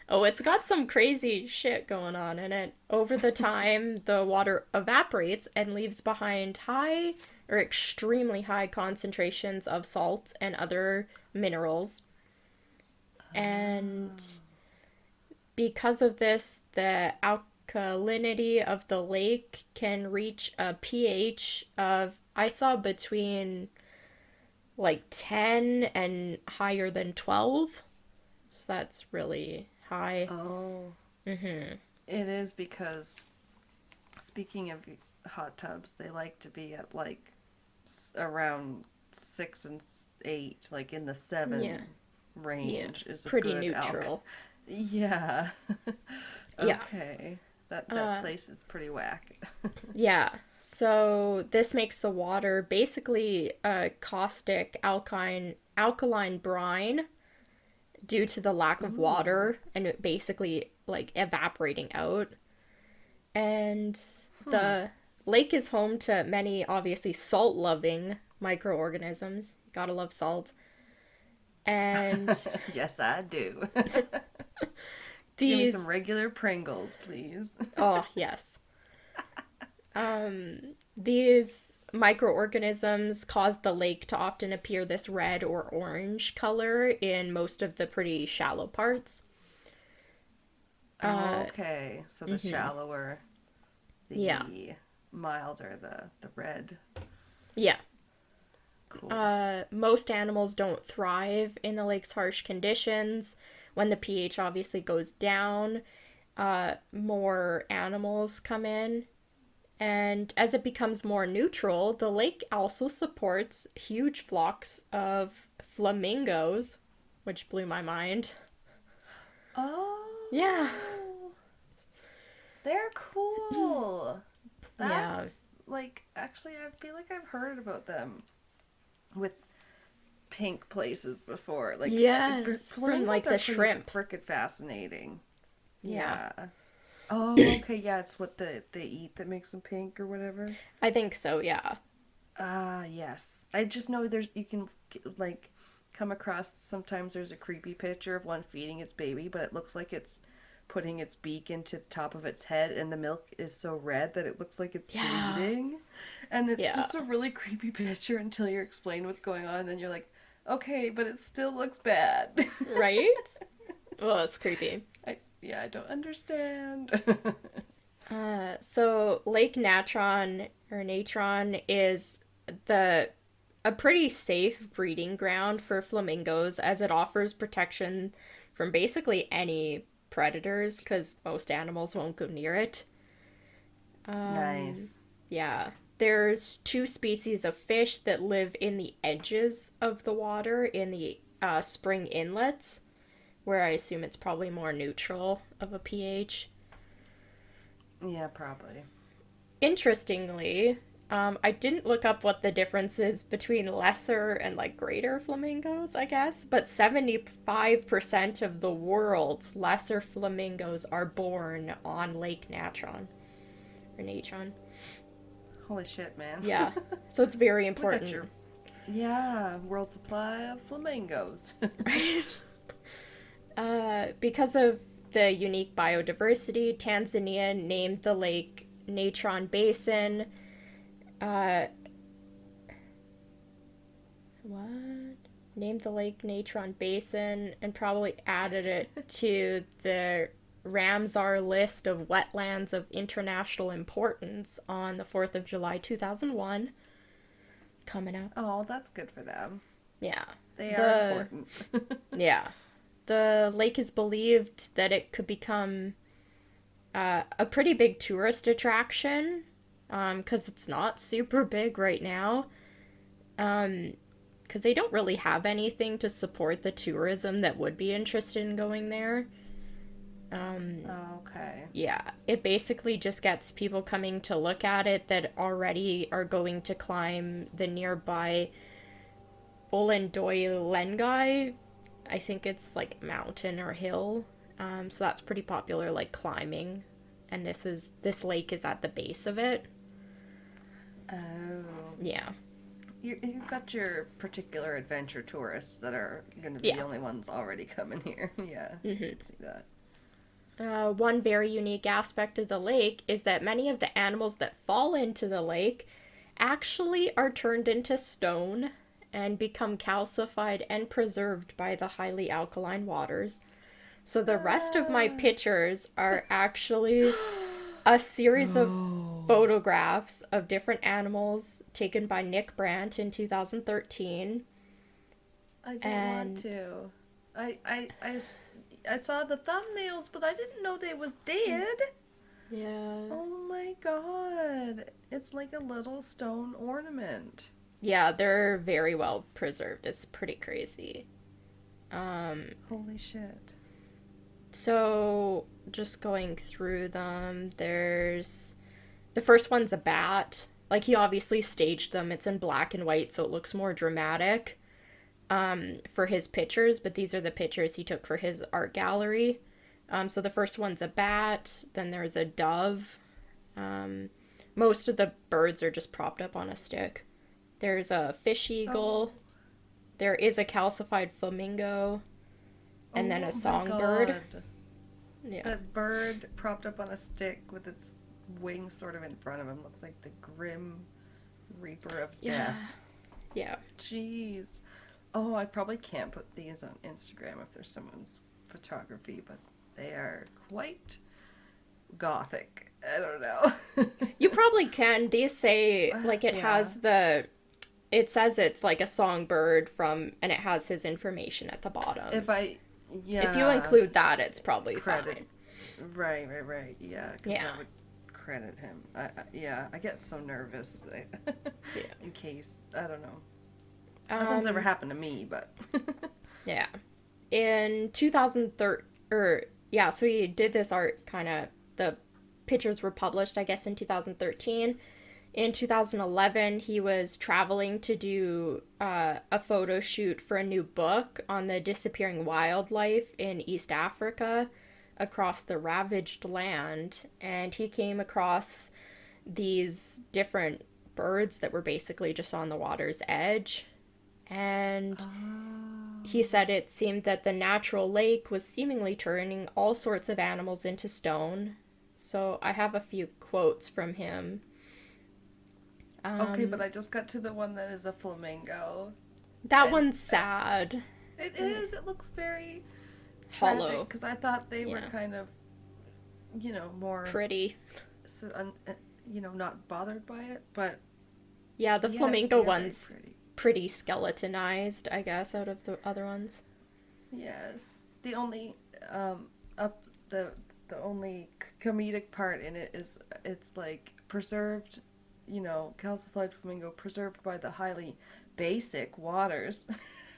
Oh, it's got some crazy shit going on in it. Over the time, the water evaporates and leaves behind high or extremely high concentrations of salts and other minerals. And because of this, the alkalinity of the lake can reach a pH of, I saw between like 10 and higher than 12. So that's really high. Oh. Mm-hmm. It is because, speaking of hot tubs, they like to be at like around 6 and 8, like in the 7 Yeah. range is a Pretty good neutral. Yeah. Yeah. Okay. That Uh, place is pretty whack. Yeah. So this makes the water basically a caustic alkaline brine due to the lack of water and it basically like evaporating out. And the lake is home to many obviously salt-loving microorganisms. Gotta love salt. And Yes, I do. Give me these some regular Pringles, please. oh, yes. These microorganisms cause the lake to often appear this red or orange color in most of the pretty shallow parts. Okay, so the shallower, the Yeah. milder, the red. Yeah. Cool. Most animals don't thrive in the lake's harsh conditions. When the pH obviously goes down, more animals come in. And as it becomes more neutral, the lake also supports huge flocks of flamingos, which blew my mind. Oh, Yeah. they're cool. Yeah. That's like actually, I feel like I've heard about them with pink places before. Like Yes, from, flamingos like, are the pretty shrimp. Frickin' fascinating. Yeah. Yeah. Oh, okay. Yeah, it's what they eat that makes them pink or whatever. I think so, yeah. Ah, yes. I just know there's you can like come across sometimes there's a creepy picture of one feeding its baby, but it looks like it's putting its beak into the top of its head, and the milk is so red that it looks like it's Yeah. bleeding. And it's Yeah. just a really creepy picture until you're explained what's going on, and then you're like, okay, but it still looks bad. Right? Well, it's creepy. Yeah, I don't understand. So Lake Natron or Natron is the a pretty safe breeding ground for flamingos as it offers protection from basically any predators because most animals won't go near it. Nice. Yeah. There's two species of fish that live in the edges of the water in the spring inlets, where I assume it's probably more neutral of a pH. Yeah, probably. Interestingly, I didn't look up what the difference is between lesser and like greater flamingos, I guess, but 75% of the world's lesser flamingos are born on Lake Natron or Natron. Holy shit, man. Yeah, so it's very Look at important. your Yeah, world supply of flamingos. Right? Because of the unique biodiversity, Tanzania named the lake Natron Basin. Uh, what? Named the lake Natron Basin and probably added it to the Ramsar list of wetlands of international importance on the 4th of July 2001. Coming up. Oh, that's good for them. Yeah. They are important. Yeah. The lake is believed that it could become a pretty big tourist attraction because it's not super big right now. Because they don't really have anything to support the tourism that would be interested in going there. Okay. Yeah, it basically just gets people coming to look at it that already are going to climb the nearby Olendoy. I think it's like mountain or hill. So that's pretty popular, like climbing. And this lake is at the base of it. Oh. Yeah. You've got your particular adventure tourists that are going to be Yeah. the only ones already coming here. Yeah, I can see that. One very unique aspect of the lake is that many of the animals that fall into the lake actually are turned into stone and become calcified and preserved by the highly alkaline waters. So the rest of my pictures are actually a series of photographs of different animals taken by Nick Brandt in 2013. I don't And- want to. I saw the thumbnails, but I didn't know they was dead. Yeah. Oh my god. It's like a little stone ornament. Yeah, they're very well preserved. It's pretty crazy. Holy shit. So, just going through them, there's the first one's a bat. Like, he obviously staged them. It's in black and white, so it looks more dramatic for his pictures, but these are the pictures he took for his art gallery. So, the first one's a bat, then there's a dove. Most of the birds are just propped up on a stick. There's a fish eagle. There is a calcified flamingo. And then Oh a my songbird. God. Yeah. That bird propped up on a stick with its wings sort of in front of him looks like the grim reaper of Yeah. death. Yeah. Jeez. Oh, I probably can't put these on Instagram if there's someone's photography, but they are quite gothic. I don't know. You probably can. These say, like, it Yeah. has the. It says it's like a songbird from. And it has his information at the bottom. Yeah. If you include that, it's probably credit. fine. Right. Yeah, because Yeah. that would credit him. I get so nervous in case. I don't know. Nothing's ever happened to me, but. Yeah. In 2013, so he did this art kind of, the pictures were published, I guess, in 2013. In 2011, he was traveling to do a photo shoot for a new book on the disappearing wildlife in East Africa across the ravaged land. And he came across these different birds that were basically just on the water's edge. And he said it seemed that the natural lake was seemingly turning all sorts of animals into stone. So I have a few quotes from him. Okay, but I just got to the one that is a flamingo. That And one's sad. it is. It looks very Hollow. tragic because I thought they were Yeah. kind of, more, Pretty. not bothered by it. But Yeah, the yeah, flamingo they are very one's pretty. pretty skeletonized, I guess, out of the other ones. Yes. The only up the only comedic part in it is it's like preserved, calcified flamingo preserved by the highly basic waters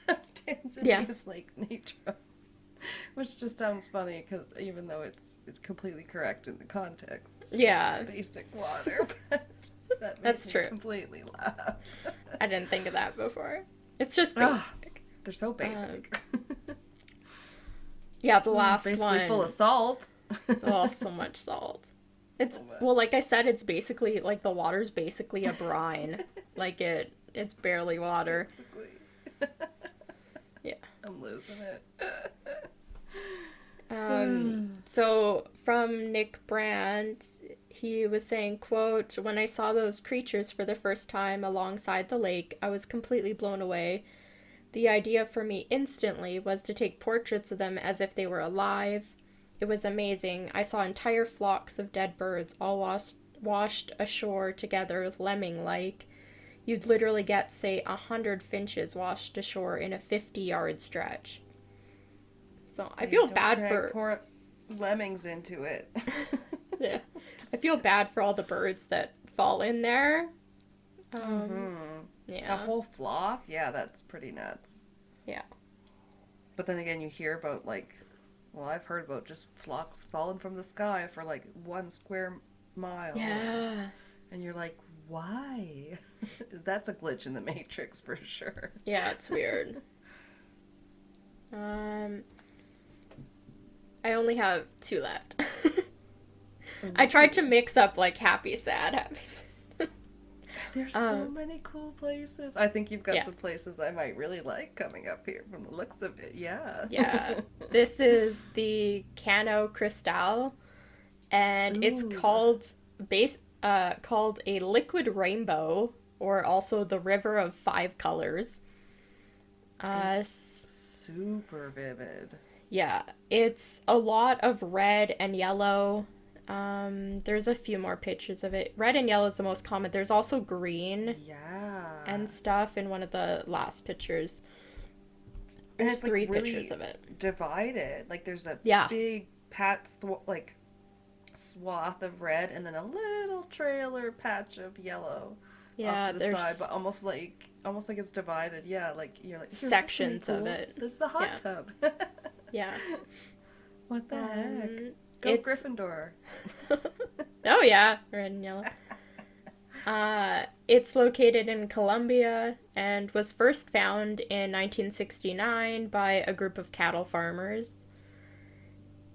of Tanzania's Lake Natron, which just sounds funny because even though it's completely correct in the context, Yeah. it's basic water, but that That's makes me true. completely laugh. I didn't think of that before. It's just Ugh. basic. They're so basic. Yeah, the last Basically one. full of salt. Oh, so much salt. It's So much. well, like I said, it's basically like the water's basically a brine. Like it's barely water. Basically. Yeah. I'm losing it. So from Nick Brandt, he was saying, quote, "When I saw those creatures for the first time alongside the lake, I was completely blown away. The idea for me instantly was to take portraits of them as if they were alive. It was amazing. I saw entire flocks of dead birds all washed ashore together, lemming-like. You'd literally get, say, 100 finches washed ashore in a 50-yard stretch." So I feel Don't bad drag for... poor lemmings into it. Yeah. I feel bad for all the birds that fall in there. A Yeah. whole flock? Yeah, that's pretty nuts. Yeah. But then again, you hear about I've heard about just flocks falling from the sky for 1 square mile. Yeah. And you're like, why? That's a glitch in the Matrix for sure. Yeah, it's weird. I only have 2 left. I tried to mix up happy, sad, happy, sad. There's so many cool places. I think you've got Yeah. some places I might really like coming up here from the looks of it. Yeah. Yeah. This is the Cano Cristal, and it's Ooh. called a liquid rainbow, or also the River of 5 Colors. Super vivid. Yeah, it's a lot of red and yellow. There's a few more pictures of it. Red and yellow is the most common. There's also green Yeah. and stuff in one of the last pictures. And There's it's, 3 really pictures of it. divided. There's a Yeah. big swath of red and then a little trailer patch of yellow Yeah, off to the there's side, but almost like it's divided. Yeah, you're like, "Here's the sections swimming of pool. it. There's the hot Yeah. tub. yeah. What the heck? Go It's Gryffindor. Oh yeah, red and yellow. It's located in Colombia and was first found in 1969 by a group of cattle farmers.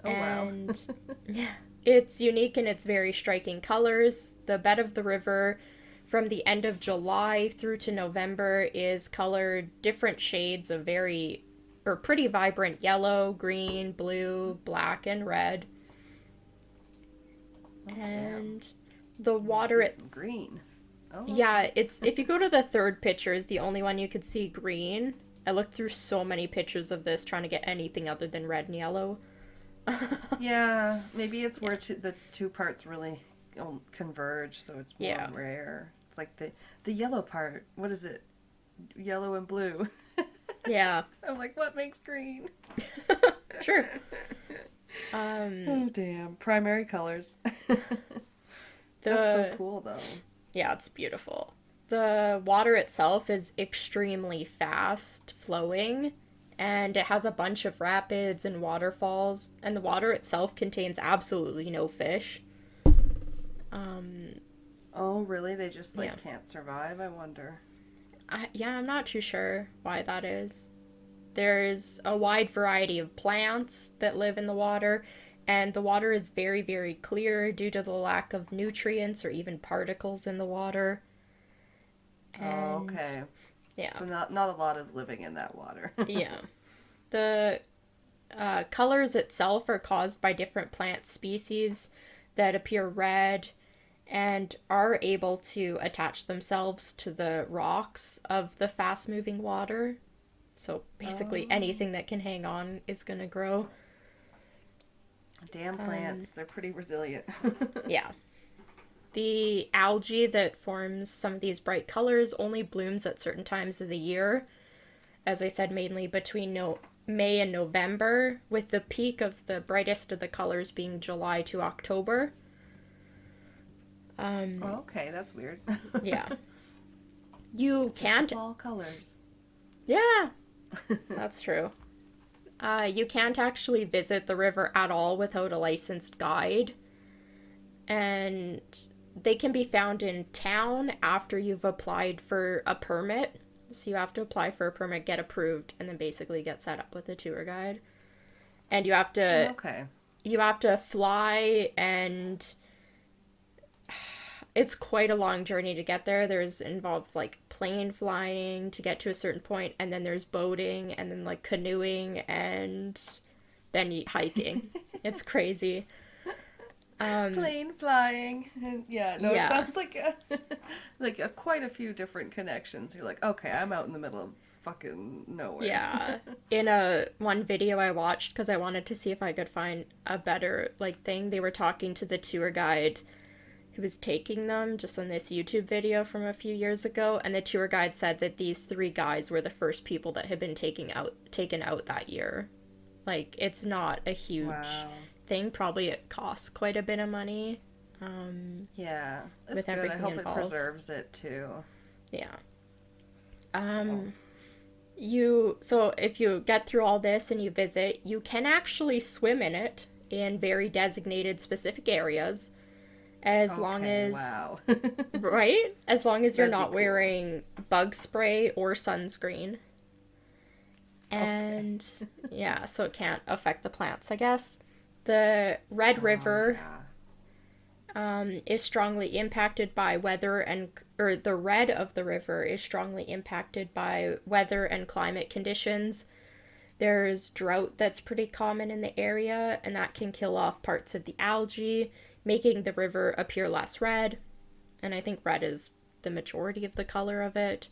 Oh wow. And yeah, it's unique in its very striking colors. The bed of the river from the end of July through to November is colored different shades of pretty vibrant yellow, green, blue, black, and red. And the water I see some green. Oh. yeah, it's if you go to the third picture is the only one you could see green. I looked through so many pictures of this trying to get anything other than red and yellow. Yeah, maybe it's where the 2 parts really converge, so it's more Yeah. rare. It's like the yellow part. What is it? Yellow and blue. Yeah, I'm like, what makes green? sure. Oh damn! Primary colors. The That's so cool, though. Yeah, it's beautiful. The water itself is extremely fast flowing, and it has a bunch of rapids and waterfalls, and the water itself contains absolutely no fish. Oh, really? They just Yeah. can't survive. I wonder. I'm not too sure why that is. There's a wide variety of plants that live in the water, and the water is very, very clear due to the lack of nutrients or even particles in the water. Oh, okay. Yeah. So not a lot is living in that water. Yeah. The colors itself are caused by different plant species that appear red and are able to attach themselves to the rocks of the fast moving water. So basically, Oh, anything that can hang on is going to grow. damn Um, plants. They're pretty resilient. yeah. The algae that forms some of these bright colors only blooms at certain times of the year. As I said, mainly between May and November, with the peak of the brightest of the colors being July to October. Oh, okay, that's weird. Yeah. You It's like can't. the fall colors. Yeah, that's true. You can't actually visit the river at all without a licensed guide. And they can be found in town after you've applied for a permit. So you have to apply for a permit, get approved, and then basically get set up with a tour guide. And Okay. you have to fly, and it's quite a long journey to get there. There's involves like plane flying to get to a certain point, and then there's boating, and then like canoeing, and then hiking. It's crazy. Plane flying. And yeah, no, it Yeah. sounds like quite a few different connections. You're like, okay, I'm out in the middle of fucking nowhere. Yeah. In a one video I watched because I wanted to see if I could find a better like thing, they were talking to the tour guide who was taking them just on this YouTube video from a few years ago, and the tour guide said that these three guys were the first people that had been taken out that year. Like it's not a huge Wow. thing. Probably it costs quite a bit of money. Yeah. It's With good. I everything hope it involved. preserves it too. Yeah. So, So if you get through all this and you visit, you can actually swim in it in very designated specific areas as long okay, as wow. right? As long as you're That'd be not cool. wearing bug spray or sunscreen. Okay. And yeah, so it can't affect the plants, I guess. The Red River is strongly impacted by weather or the red of the river is strongly impacted by weather and climate conditions. There's drought that's pretty common in the area, and that can kill off parts of the algae, making the river appear less red. And I think red is the majority of the color of it.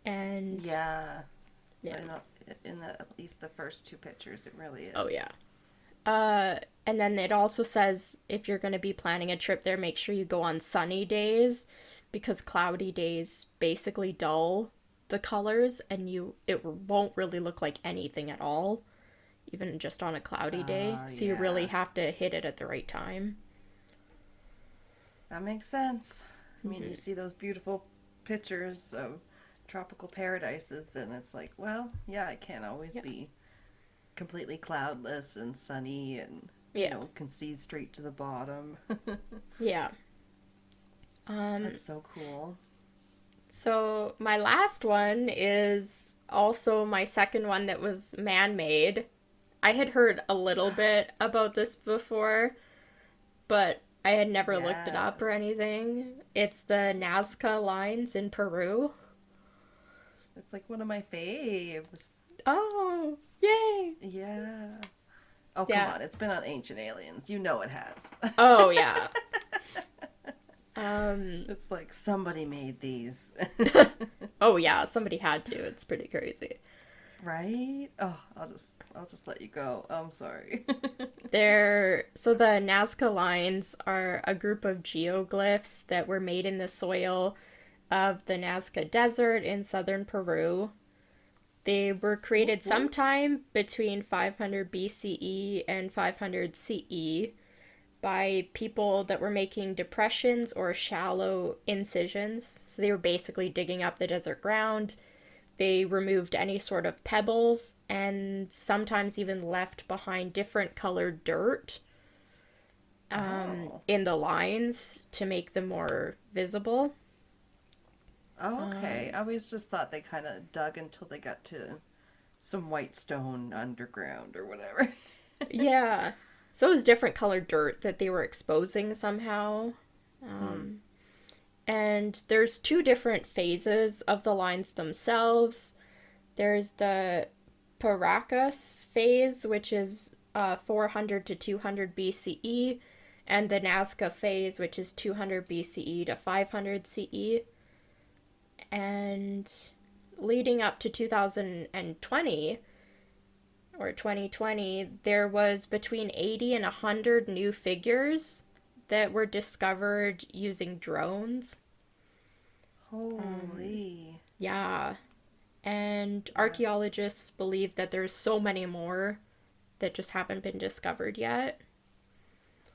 And Yeah. yeah. I know, in at least the first two pictures, it really is. Oh yeah. And then it also says if you're going to be planning a trip there, make sure you go on sunny days because cloudy days basically dull the colors and it won't really look like anything at all, even just on a cloudy day. So you really Yeah. have to hit it at the right time. That makes sense. I mean, you see those beautiful pictures of tropical paradises, and it's like, well, yeah, it can't always Yeah. be completely cloudless and sunny and, Yeah. can see straight to the bottom. Yeah. That's so cool. So my last one is also my second one that was man-made. I had heard a little bit about this before, but I had never looked it up or Yes. anything. It's the Nazca lines in Peru. It's like one of my faves. Oh, yay! Yeah. Oh, come Yeah. on. It's been on Ancient Aliens. You know it has. Oh, yeah. It's like somebody made these. Oh, yeah, somebody had to. It's pretty crazy. Right? Oh, I'll just let you go. I'm sorry. So the Nazca lines are a group of geoglyphs that were made in the soil of the Nazca Desert in southern Peru. They were created sometime between 500 BCE and 500 CE by people that were making depressions or shallow incisions. So they were basically digging up the desert ground. They removed any sort of pebbles and sometimes even left behind different colored dirt Oh. in the lines to make them more visible. Oh, okay. I always just thought they kind of dug until they got to some white stone underground or whatever. Yeah. So it was different colored dirt that they were exposing somehow. And there's two different phases of the lines themselves. There's the Paracas phase, which is 400 to 200 BCE, and the Nazca phase, which is 200 BCE to 500 CE. And leading up to 2020 or 2020, there was between 80 and 100 new figures that were discovered using drones. Holy. Yeah. And Yes. archaeologists believe that there's so many more that just haven't been discovered yet.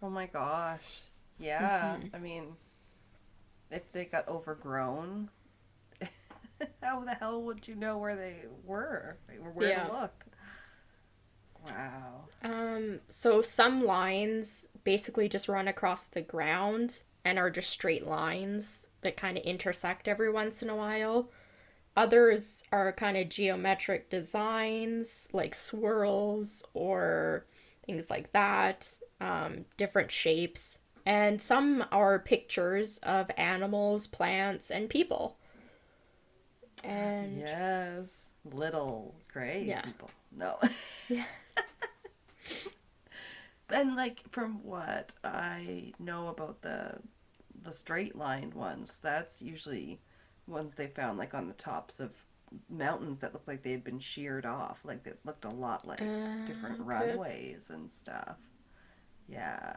Oh my gosh. Yeah. I mean, if they got overgrown, how the hell would you know where they were? Or where Yeah. to look? Wow. So some lines basically just run across the ground and are just straight lines that kind of intersect every once in a while. Others are kind of geometric designs, like swirls or things like that, different shapes. And some are pictures of animals, plants, and people. And Yes. Little gray yeah. people. No. Yeah. And like from what I know about the straight lined ones, that's usually ones they found like on the tops of mountains that looked like they had been sheared off. Like it looked a lot like different Okay. runways and stuff. Yeah.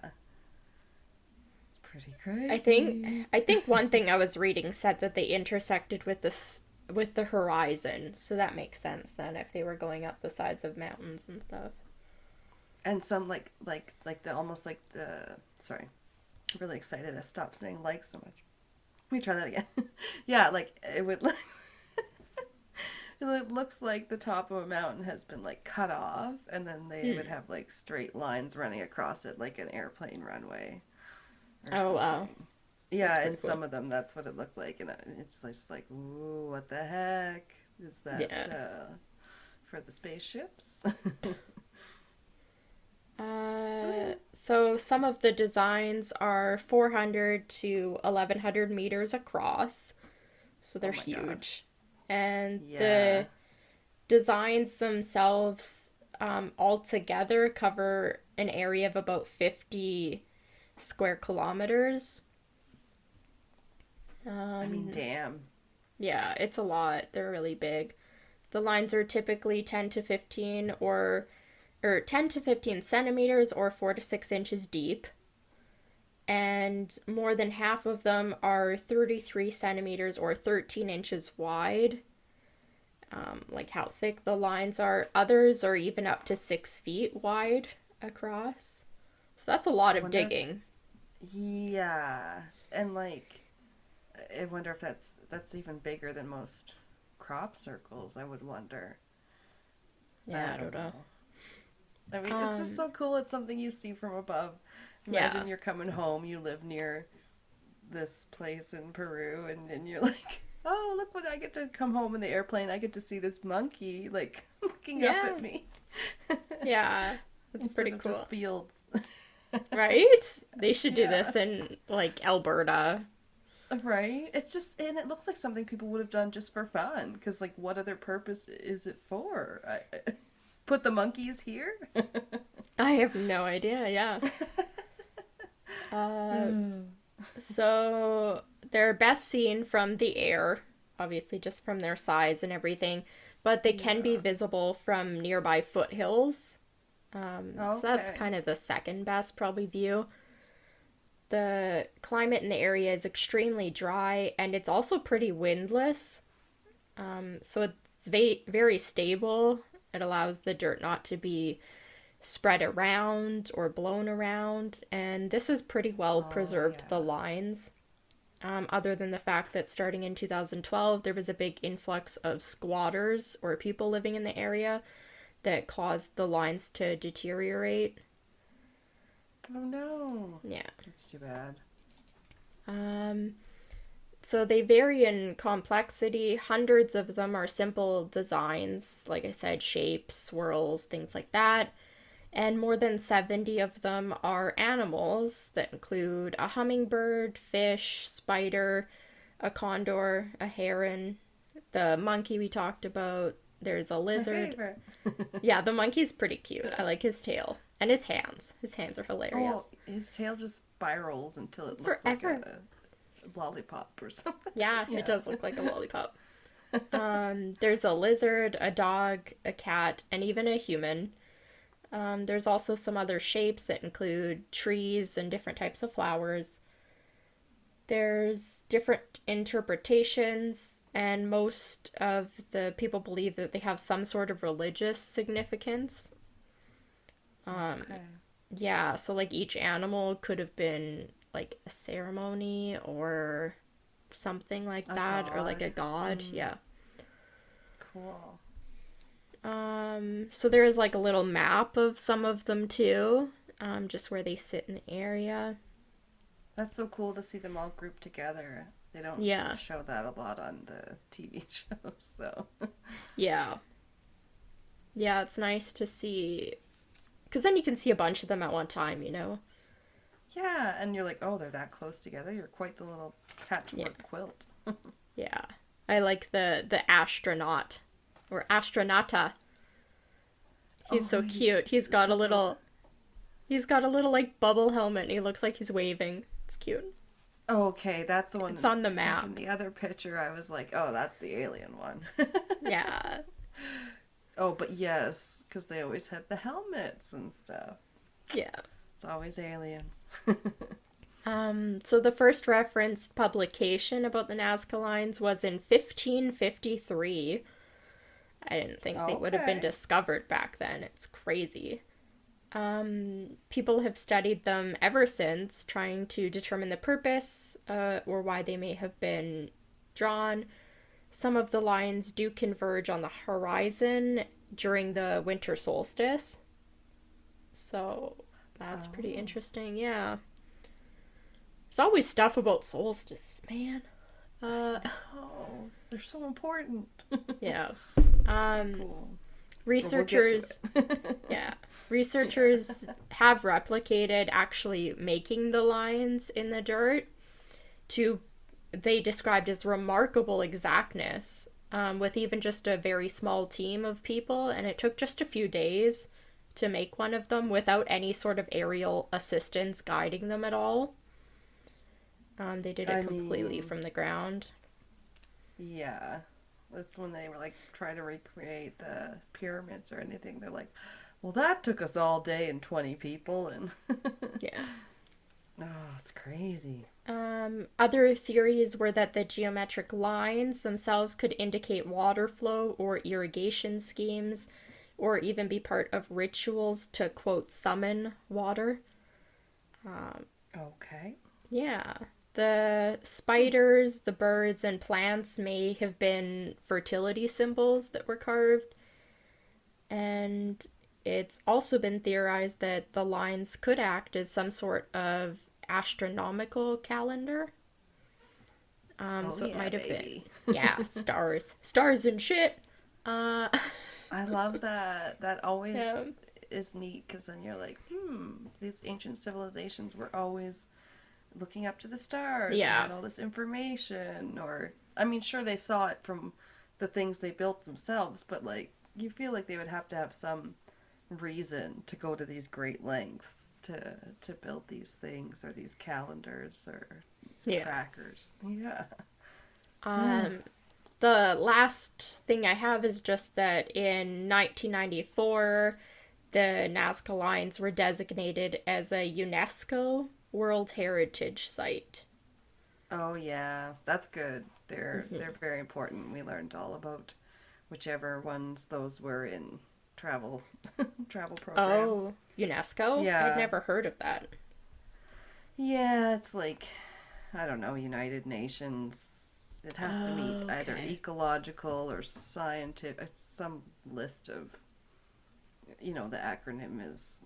It's pretty I think crazy. I think one thing I was reading said that they intersected with with the horizon, so that makes sense then if they were going up the sides of mountains and stuff. And some like the almost like the sorry. I'm really excited I stopped saying like so much. Let me try that again. Yeah, like it would look it looks like the top of a mountain has been like cut off and then they would have like straight lines running across it like an airplane runway or Oh wow, something. that's Yeah, pretty and cool. some of them that's what it looked like and it's just like, ooh, what the heck is that Yeah. for the spaceships? So some of the designs are 400 to 1100 meters across, so they're Oh my gosh. huge. And Yeah. the designs themselves altogether cover an area of about 50 square kilometers. I mean, Um, damn. yeah, it's a lot. They're really big. The lines are typically 10 to 15 or 10 to 15 centimeters or 4 to 6 inches deep. And more than half of them are 33 centimeters or 13 inches wide, like how thick the lines are. Others are even up to 6 feet wide across. So that's a lot I of wonder if digging. yeah, and like I wonder if that's even bigger than most crop circles. I would wonder. Yeah, I I don't don't know. know. I mean, it's just Um, so cool. It's something you see from above. yeah. Imagine you're coming home, you live near this place in Peru, and you're like, oh, look what I get to come home in the airplane. I get to see this monkey, like, looking up Yeah. at me Yeah. That's instead pretty of just cool. fields. Right? They should do Yeah, this in like Alberta. right? It's just, and it looks like something people would have done just for fun. Because, like, what other purpose is it for? Put the monkeys here? I have no idea, yeah. Uh, so they're best seen from the air, obviously just from their size and everything, but they can be Yeah. visible from nearby foothills. So that's Okay. kind of the second best probably view. The climate in the area is extremely dry and it's also pretty windless. So it's very stable. It allows the dirt not to be spread around or blown around, and this has pretty well Oh, preserved the yeah. lines. Other than the fact that starting in 2012, there was a big influx of squatters or people living in the area that caused the lines to deteriorate. Oh, no. Yeah. That's too bad. Um, so they vary in complexity. Hundreds of them are simple designs, like I said, shapes, swirls, things like that. And more than 70 of them are animals that include a hummingbird, fish, spider, a condor, a heron, the monkey we talked about, There's a My lizard. favorite. Yeah, the monkey's pretty cute. I like his tail. And his hands. His hands are hilarious. Oh, his tail just spirals until it looks like Forever. a lollipop or something. Yeah, Yeah. it does look like a lollipop. There's a lizard, a dog, a cat, and even a human. There's also some other shapes that include trees and different types of flowers. There's different interpretations, and most of the people believe that they have some sort of religious significance. Okay. Yeah, so like each animal could have been like a ceremony or something like A that, or like god. a god. Yeah. Cool. So there is like a little map of some of them too, just where they sit in the area. That's so cool to see them all grouped together. They don't Yeah. show that a lot on the TV shows, so. Yeah. Yeah, it's nice to see. Because then you can see a bunch of them at one time, you know? Yeah, and you're like, oh, they're that close together. You're quite the little patchwork Yeah. quilt. Yeah. I like the astronaut. Or astronauta. He's Oh, so cute. He's got a little like bubble helmet and he looks like he's waving. It's cute. Okay, that's the one. It's on the I think map. in the other picture, I was like, oh, that's the alien one. Yeah. Oh, but yes, because they always have the helmets and stuff. Yeah. It's always aliens. So the first referenced publication about the Nazca lines was in 1553. I didn't think they would have been Okay. discovered back then. It's crazy. People have studied them ever since, trying to determine the purpose or why they may have been drawn. Some of the lines do converge on the horizon during the winter solstice. So that's pretty Oh. interesting, yeah. There's always stuff about solstices, man. Uh, Oh, they're so important. yeah. Cool. Well, we'll get to Researchers, it. yeah. Researchers have replicated actually making the lines in the dirt to, they described as remarkable exactness, with even just a very small team of people, and it took just a few days to make one of them without any sort of aerial assistance guiding them at all. They did I it completely mean, from the ground. yeah. That's when they were like trying to recreate the pyramids or anything. They're like, well, that took us all day and 20 people, and Yeah. oh, it's crazy. Other theories were that the geometric lines themselves could indicate water flow or irrigation schemes, or even be part of rituals to, quote, summon water. Okay. Yeah. The spiders, the birds, and plants may have been fertility symbols that were carved. And it's also been theorized that the lines could act as some sort of astronomical calendar. Oh So it yeah, might have been. baby. Yeah, stars. Stars and shit. Uh, I love that. That always yeah. is neat because then you're like, these ancient civilizations were always looking up to the stars and Yeah. had all this information. Or, I mean, sure, they saw it from the things they built themselves, but like, you feel like they would have to have some reason to go to these great lengths to build these things or these calendars or Yeah. trackers. Yeah. The last thing I have is just that in 1994, the Nazca Lines were designated as a UNESCO World Heritage Site. Oh yeah, that's good. They're very important. We learned all about whichever ones those were in travel travel program. Oh, UNESCO? Yeah. I'd never heard of that. Yeah, it's like I don't know, United Nations. It has to meet either Okay. ecological or scientific some list of the acronym is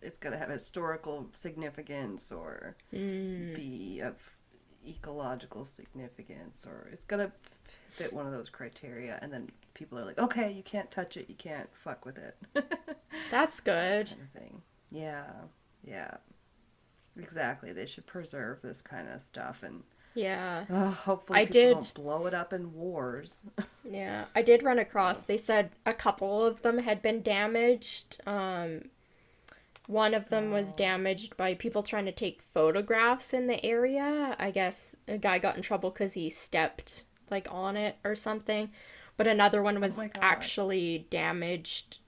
it's got to have historical significance or be of ecological significance or it's got to fit one of those criteria and then people are like, okay, you can't touch it, you can't fuck with it. That's good. Kind of thing. Yeah, yeah, exactly. They should preserve this kind of stuff and Yeah. Hopefully I people did. don't blow it up in wars. Yeah, I did run across. They said a couple of them had been damaged. One of them was Oh, damaged by people trying to take photographs in the area. I guess a guy got in trouble because he stepped like on it or something. But another one oh was my God. actually damaged.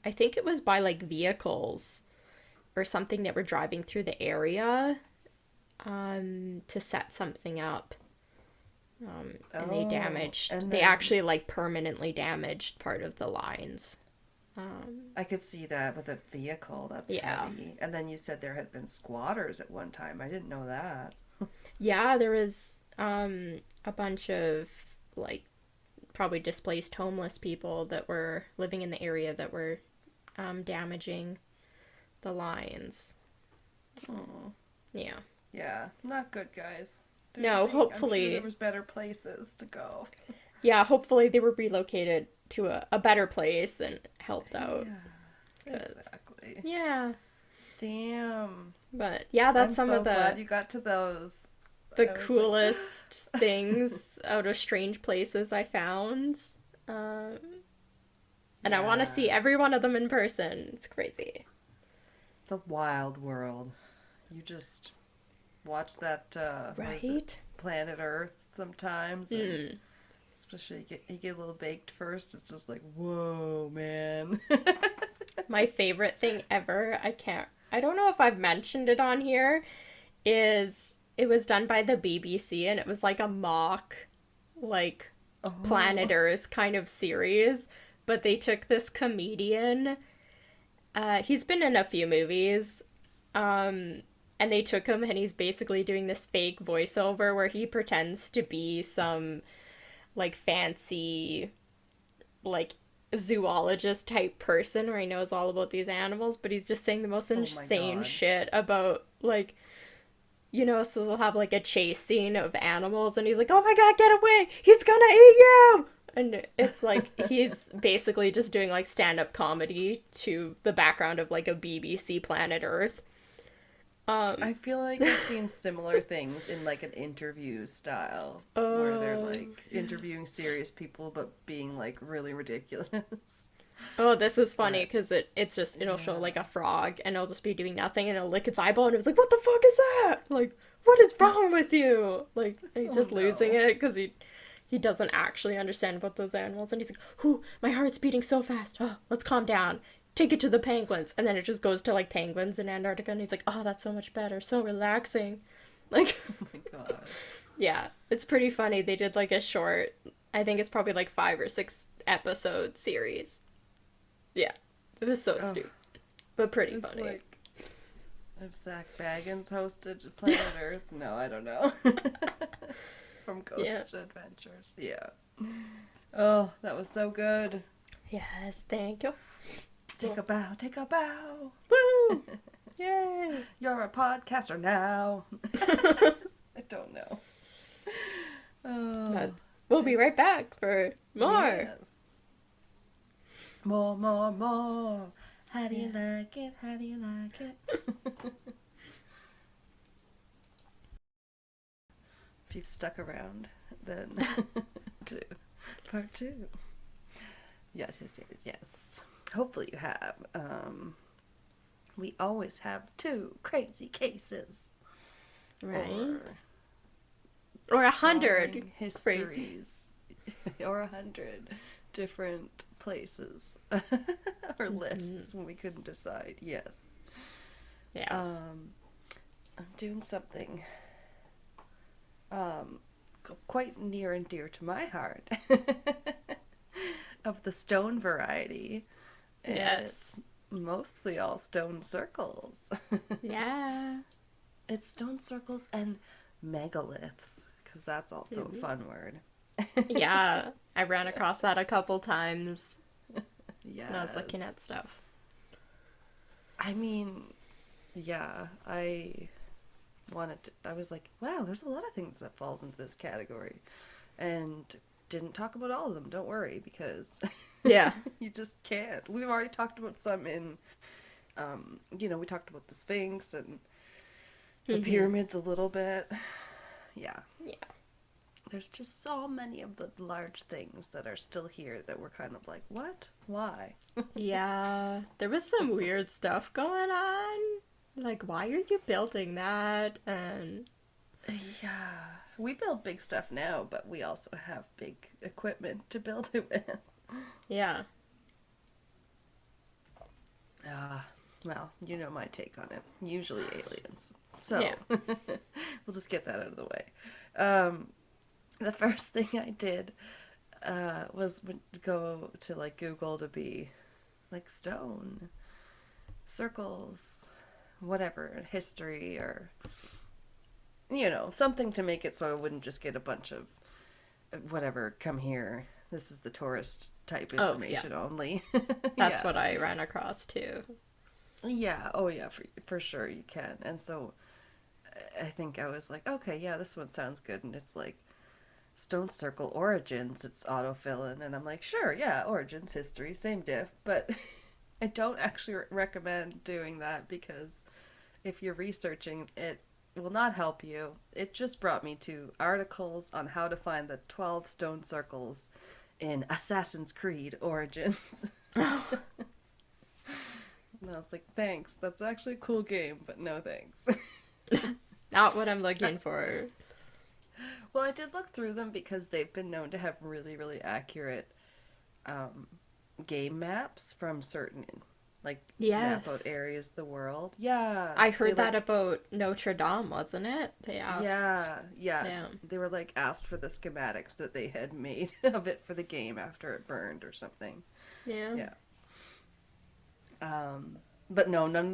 I think it was by like vehicles or something that were driving through the area to set something up. And they Oh, damaged, and they then actually like permanently damaged part of the lines. I could see that with a vehicle. That's Yeah. heavy. And then you said there had been squatters at one time. I didn't know that. Yeah, there was a bunch of like probably displaced homeless people that were living in the area that were damaging the lines. Oh, Yeah. yeah, not good, guys. No, I'm sure there hopefully, was better places to go. yeah, hopefully they were relocated to a better place and helped out. Yeah, 'Cause, exactly. yeah, Damn. but yeah, I'm that's some so of glad you got to those. the I was like, coolest things out of strange places I found. Um, and I want to yeah, see every one of them in person. It's crazy. it's a wild world. You just watch that, what is it, Right? Planet Earth sometimes, and Hmm. especially you get a little baked first. It's just like, whoa, man. My favorite thing ever, I don't know if I've mentioned it on here, is it was done by the BBC and it was like a mock, like, Planet Oh, Earth kind of series. But they took this comedian. He's been in a few movies. Um, and they took him and he's basically doing this fake voiceover where he pretends to be some like fancy like zoologist type person where he knows all about these animals, but he's just saying the most oh my insane God. shit about like so they'll have like a chase scene of animals and he's like, "Oh my god, get away! He's gonna eat you!" And it's like he's basically just doing like stand-up comedy to the background of like a BBC Planet Earth. I feel like I've seen similar things in like an interview style where they're Oh, like interviewing serious people but being like really ridiculous. oh, this is funny But because it's just it'll show yeah. like a frog and it'll just be doing nothing and it'll lick its eyeball and it's like, what the fuck is that? Like, what is wrong with you? Like, he's Oh just losing no. it because he doesn't actually understand about those animals and he's like, "Whoo, my heart's beating so fast. Oh, let's calm down. Take it to the penguins." And then it just goes to like penguins in Antarctica and he's like, "Oh, that's so much better, so relaxing." Like, Oh my gosh. yeah, it's pretty funny. They did like a short, I think it's probably like 5 or 6 episode series. Yeah, it was so Oh, stupid, but pretty it's funny. like if Zach Baggins hosted Planet Earth. No, I don't know. From Yeah. Ghost Adventures. Yeah. Oh, that was so good. Yes, thank you. Take a bow, take a bow. Woo! Yay! You're a podcaster now. I don't know. But Oh, we'll be right it's back for more. yes. More, more, more. How do you Yeah. like it? How do you like it? If you've stuck around, then to part two. Yes, yes, yes, yes. Hopefully you have. We always have two crazy cases. Right. Or 100 Sprawling crazy. histories. Or 100 different places. Or lists when we couldn't decide. Yes. Yeah. I'm doing something quite near and dear to my heart. Of the stone variety. Yes. It's mostly all stone circles. Yeah. It's stone circles and megaliths, because that's also a fun word. Yeah. I ran across that a couple times when I was Yes. looking at stuff. I mean, yeah, I was like, wow, there's a lot of things that falls into this category. And didn't talk about all of them, don't worry, because Yeah. you just can't. We've already talked about some in, we talked about the Sphinx and the pyramids a little bit. Yeah. Yeah. There's just so many of the large things that are still here that we're kind of like, what? Why? Yeah, there was some weird stuff going on. Like, why are you building that? And Yeah. We build big stuff now, but we also have big equipment to build it with. yeah. Ah, well, you know my take on it. Usually aliens. So, Yeah. we'll just get that out of the way. Um, the first thing I did was go to like Google to be like stone, circles, whatever, history, or something to make it so I wouldn't just get a bunch of whatever, come here. This is the tourist type Oh, yeah. information only. That's Yeah. what I ran across too. Yeah, oh yeah, for sure you can. And so I think I was like, okay, yeah, this one sounds good. And it's like Stone Circle Origins, it's autofill in. And I'm like, sure, yeah, Origins, history, same diff. But I don't actually recommend doing that because if you're researching, it will not help you. It just brought me to articles on how to find the 12 stone circles in Assassin's Creed Origins. And I was like, thanks, that's actually a cool game, but no thanks. Not what I'm looking for. Well, I did look through them because they've been known to have really, really accurate game maps from certain, like, map out Yes. areas of the world. Yeah. I heard they, that like, about Notre Dame, wasn't it? They asked. yeah. Yeah. They were, like, asked for the schematics that they had made of it for the game after it burned or something. Yeah. Yeah. But no, none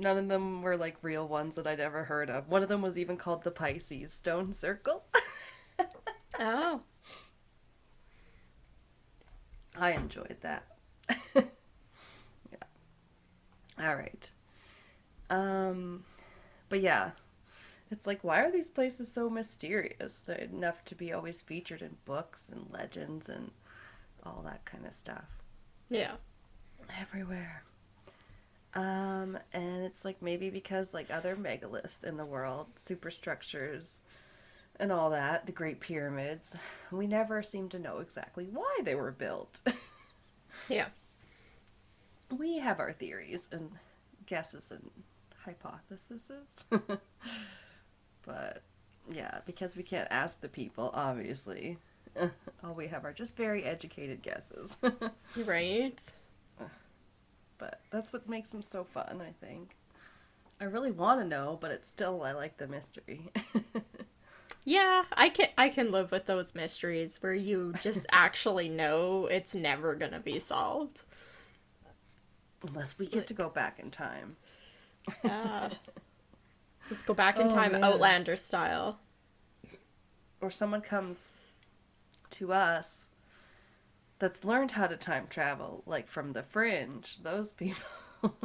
of them were, like, real ones that I'd ever heard of. One of them was even called the Pisces Stone Circle. Oh. I enjoyed that. All right. But yeah, it's like, why are these places so mysterious? They're enough to be always featured in books and legends and all that kind of stuff. Yeah. Everywhere. And it's like maybe because like other megaliths in the world, superstructures and all that, the Great Pyramids, we never seem to know exactly why they were built. Yeah. We have our theories and guesses and hypotheses. But yeah, because we can't ask the people, obviously, all we have are just very educated guesses. Right. But that's what makes them so fun, I think. I really want to know, but it's still, I like the mystery. Yeah, I can live with those mysteries where you just actually know it's never gonna be solved. Unless we get to go back in time. Yeah. Let's go back in Oh, time, man. Outlander style. Or someone comes to us that's learned how to time travel, like from the Fringe. Those people.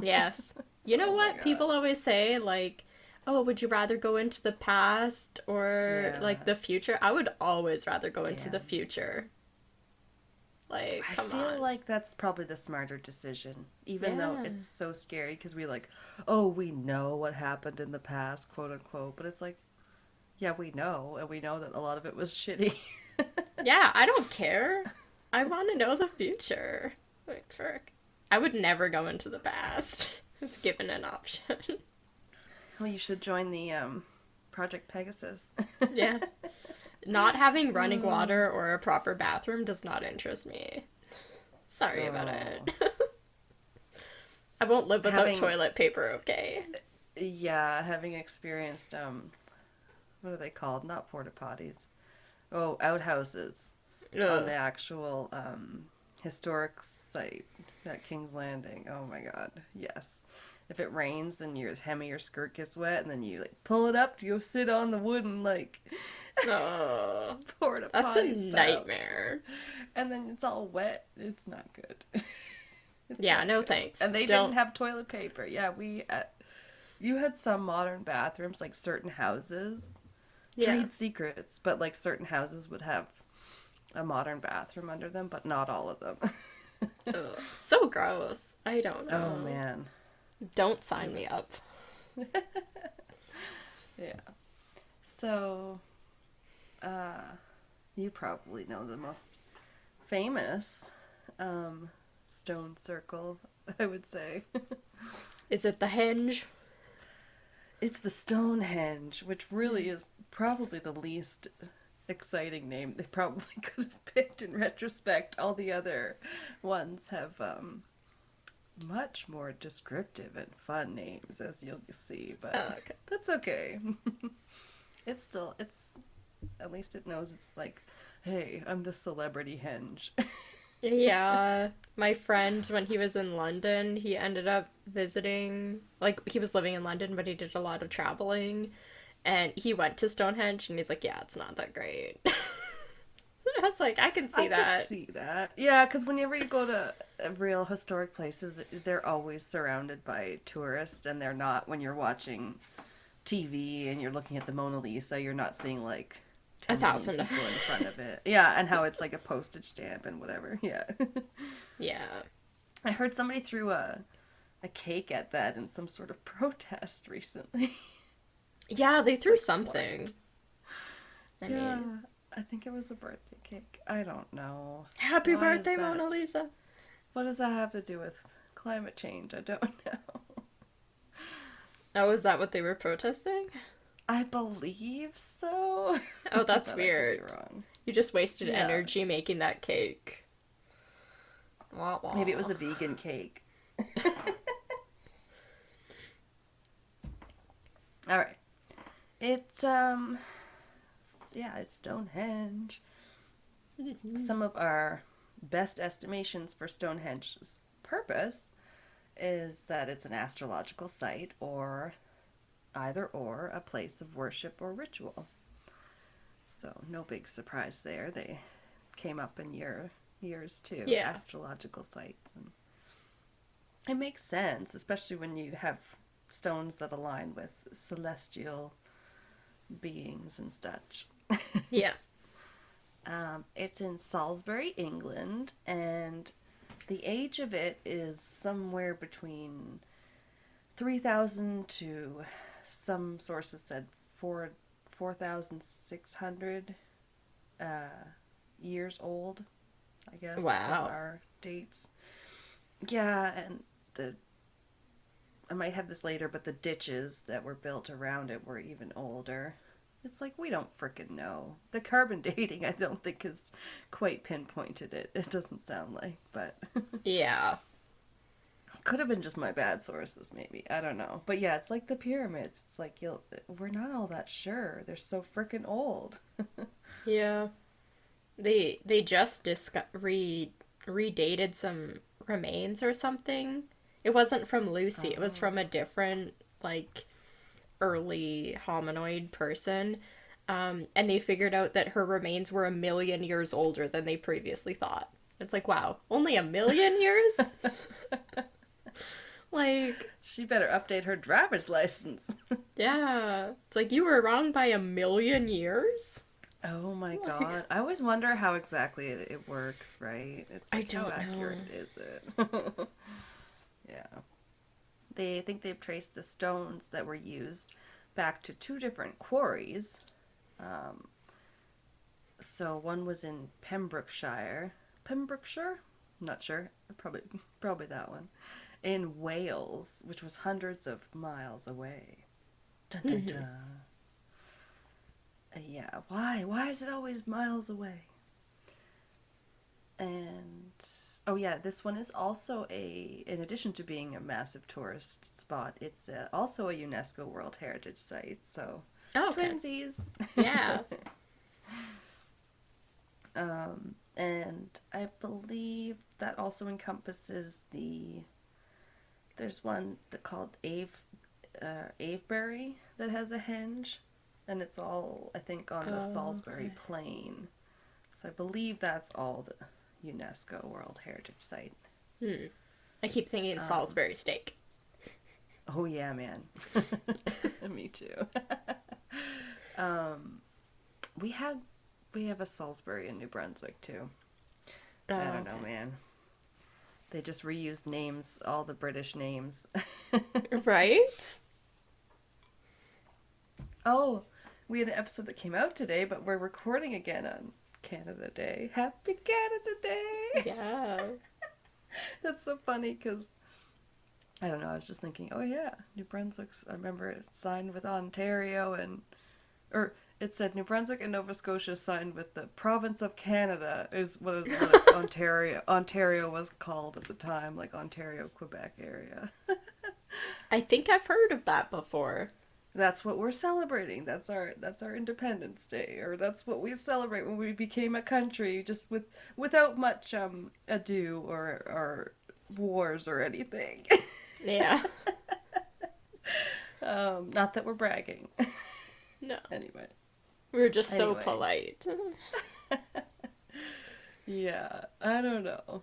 Yes. You know Oh my what God. people always say, like, oh, would you rather go into the past or Yeah. like the future? I would always rather go into the Damn. future. Like, I come feel on. like that's probably the smarter decision, even though Yeah. it's so scary because we like, oh, we know what happened in the past, quote unquote. But it's like, yeah, we know, and we know that a lot of it was shitty. Yeah, I don't care. I want to know the future. Like, frick. I would never go into the past if given an option. Well, you should join the Project Pegasus. Yeah. Not having running water or a proper bathroom does not interest me. Sorry about it. I won't live without Having- toilet paper, okay? Yeah, having experienced what are they called? Not porta potties. Oh, outhouses on Ugh. the actual historic site at King's Landing. Oh my God, yes. If it rains, then your hem of your skirt gets wet, and then you like pull it up to go sit on the wooden like Ugh. porta That's a potty style. nightmare. And then it's all wet. It's not good. It's Yeah, not no good. thanks. And they Don't- didn't have toilet paper. Yeah, you had some modern bathrooms, like certain houses. Yeah. Trade secrets, but like certain houses would have a modern bathroom under them, but not all of them. Ugh. So gross. I don't know. Oh man. Don't sign me up. Yeah. So, You probably know the most famous stone circle, I would say. Is it the Henge? It's the Stonehenge, which really is probably the least exciting name they probably could have picked in retrospect. All the other ones have much more descriptive and fun names, as you'll see, but Oh, okay. that's okay. It's at least it knows it's like, hey, I'm the celebrity henge. Yeah, my friend, when he was in London, he ended up visiting, like, he was living in London, but he did a lot of traveling, and he went to Stonehenge, and he's like, yeah, it's not that great. I was like, I can see I that. could see that. Yeah, because whenever you go to real historic places, they're always surrounded by tourists, and they're not when you're watching TV and you're looking at the Mona Lisa, you're not seeing like 10 million 1,000. people in front of it. Yeah, and how it's like a postage stamp and whatever. Yeah. Yeah. I heard somebody threw a cake at that in some sort of protest recently. Yeah, they threw Like, something. what? I Yeah, mean, I think it was a birthday cake. I don't know. happy Why is birthday, that? Mona Lisa. What does that have to do with climate change? I don't know. Oh, is that what they were protesting? I believe so. Oh, that's But I could be weird. wrong. You just wasted Yeah. energy making that cake. Wah, wah. Maybe it was a vegan cake. All right. It's Stonehenge. Some of our best estimations for Stonehenge's purpose is that it's an astrological site or either or a place of worship or ritual. So no big surprise there. They came up in years too. Yeah. Astrological sites, and it makes sense, especially when you have stones that align with celestial beings and such. Yeah. It's in Salisbury, England, and the age of it is somewhere between 3,000 to some sources said 4,600 years old, I guess. Wow. On our dates. Yeah, and I might have this later, but the ditches that were built around it were even older. It's like, we don't frickin' know. The carbon dating, I don't think, has quite pinpointed it. It doesn't sound like, but Yeah. could have been just my bad sources, maybe. I don't know. But yeah, it's like the pyramids. It's like, we're not all that sure. They're so frickin' old. Yeah. They just redated some remains or something. It wasn't from Lucy. It was from a different, like, early hominoid person. And they figured out that her remains were 1,000,000 years older than they previously thought. It's like, wow, only 1,000,000 years? Like, She better update her driver's license. yeah. It's like, you were wrong by 1,000,000 years? Oh my god. I always wonder how exactly it works, right? It's I like, how don't know. accurate is it? Yeah. They think they've traced the stones that were used back to two different quarries. So one was in Pembrokeshire. Pembrokeshire? Not sure. Probably that one. In Wales, which was hundreds of miles away. Dun dun dun. Yeah, why? Why is it always miles away? And oh yeah, this one is also in addition to being a massive tourist spot, it's also a UNESCO World Heritage Site. So Oh, okay. twinsies. Yeah. And I believe that also encompasses there's one called Avebury that has a henge, and it's all, I think, on the Oh, Salisbury okay. Plain. So I believe that's all the UNESCO World Heritage Site. I keep thinking Salisbury steak. Oh yeah, man. Me too. We have a Salisbury in New Brunswick too. Oh, I don't know, okay. man. They just reused names, all the British names. Right? Oh, We had an episode that came out today, but we're recording again on Canada Day. Happy Canada Day! Yeah. That's so funny because, I don't know, I was just thinking, oh yeah, New Brunswick's, I remember it signed with Ontario or it said New Brunswick and Nova Scotia signed with the province of Canada is what Ontario was called at the time, like Ontario, Quebec area. I think I've heard of that before. That's what we're celebrating. That's our Independence Day, or that's what we celebrate when we became a country, just without much ado or wars or anything. Yeah. Not that we're bragging. No. Anyway. We're just so Anyway. polite. Yeah, I don't know.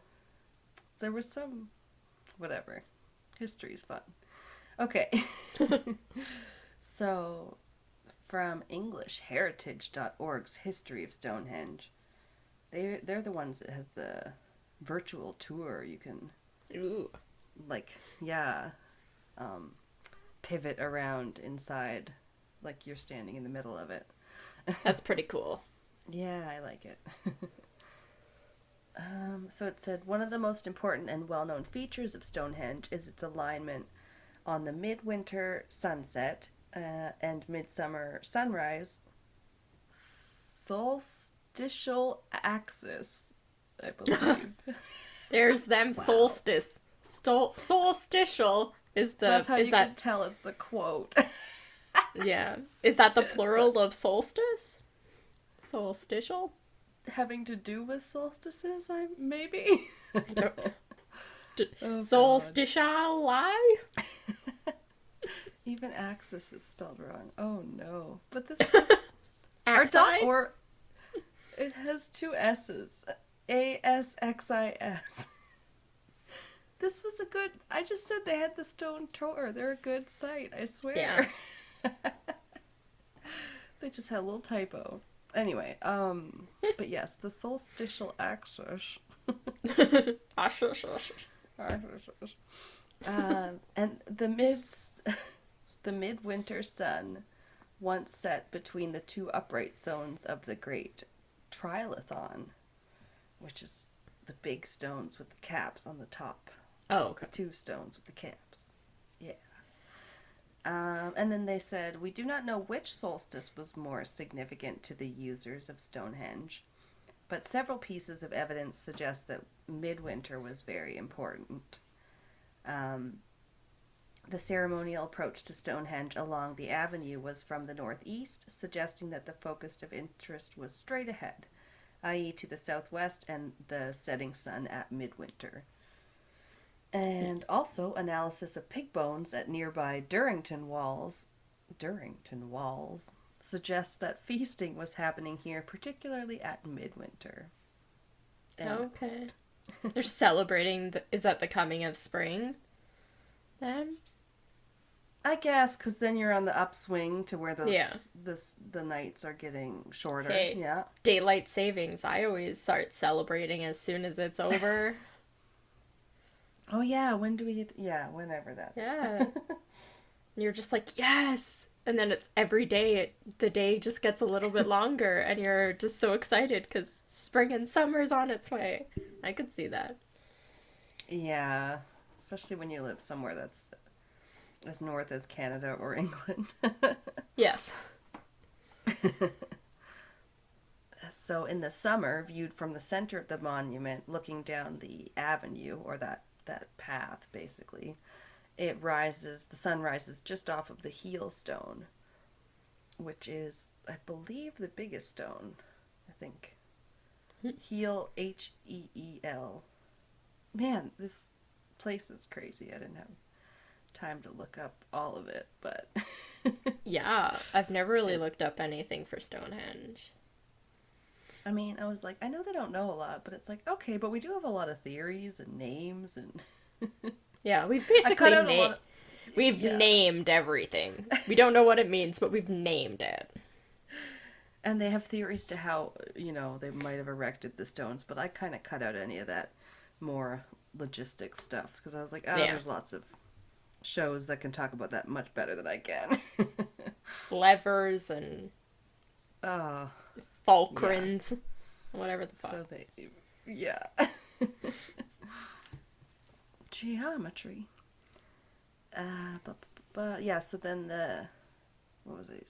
There was some, whatever. History's fun. Okay. So, from EnglishHeritage.org's History of Stonehenge, they're the ones that has the virtual tour. You can, Ooh. like, yeah, pivot around inside, like you're standing in the middle of it. That's pretty cool. Yeah, I like it. So it said, one of the most important and well-known features of Stonehenge is its alignment on the midwinter sunset and midsummer sunrise solstitial axis, I believe. There's them Wow. solstice. Solstitial is the That's how is you that can tell it's a quote. yeah. Is that the plural of solstice? Solstitial? Having to do with solstices, maybe? I don't Oh, God. solstitial lie? Even axis is spelled wrong. Oh no. But this Axi? or it has two S's. ASXIS. This was a good. I just said they had the stone tour. They're a good site, I swear. Yeah. They just had a little typo. Anyway, but yes, the solstitial axis. And the midwinter sun once set between the two upright stones of the great trilithon, which is the big stones with the caps on the top. Oh, okay. Two stones with the caps. Yeah. And then they said, we do not know which solstice was more significant to the users of Stonehenge, but several pieces of evidence suggest that midwinter was very important. The ceremonial approach to Stonehenge along the avenue was from the northeast, suggesting that the focus of interest was straight ahead, i.e. to the southwest and the setting sun at midwinter. And also analysis of pig bones at nearby Durrington Walls suggests that feasting was happening here, particularly at midwinter. Okay. They're celebrating is that the coming of spring? Then? I guess, because then you're on the upswing to where Yeah. the nights are getting shorter. Hey. Yeah. Daylight savings. I always start celebrating as soon as it's over. Oh yeah, when do we get yeah, whenever that is. Yeah. You're just like, yes! And then it's every day, the day just gets a little bit longer, and you're just so excited because spring and summer's on its way. I could see that. Yeah, especially when you live somewhere that's as north as Canada or England. Yes. So in the summer, viewed from the center of the monument, looking down the avenue, or that path, basically, the sun rises just off of the heel stone, which is, I believe, the biggest stone, I think. Heel, Heel. Man, this place is crazy. I didn't have time to look up all of it, but... Yeah, I've never really looked up anything for Stonehenge. I mean, I was like, I know they don't know a lot, but it's like, okay, but we do have a lot of theories and names and... Yeah, we've I cut basically out a lot of... we've yeah. named everything. We don't know what it means, but we've named it. And they have theories to how, they might have erected the stones, but I kind of cut out any of that more logistics stuff, because I was like, there's lots of shows that can talk about that much better than I can. Levers and Oh, Fulcrins, whatever the fuck. so they, yeah. Geometry. Yeah. So then what was it?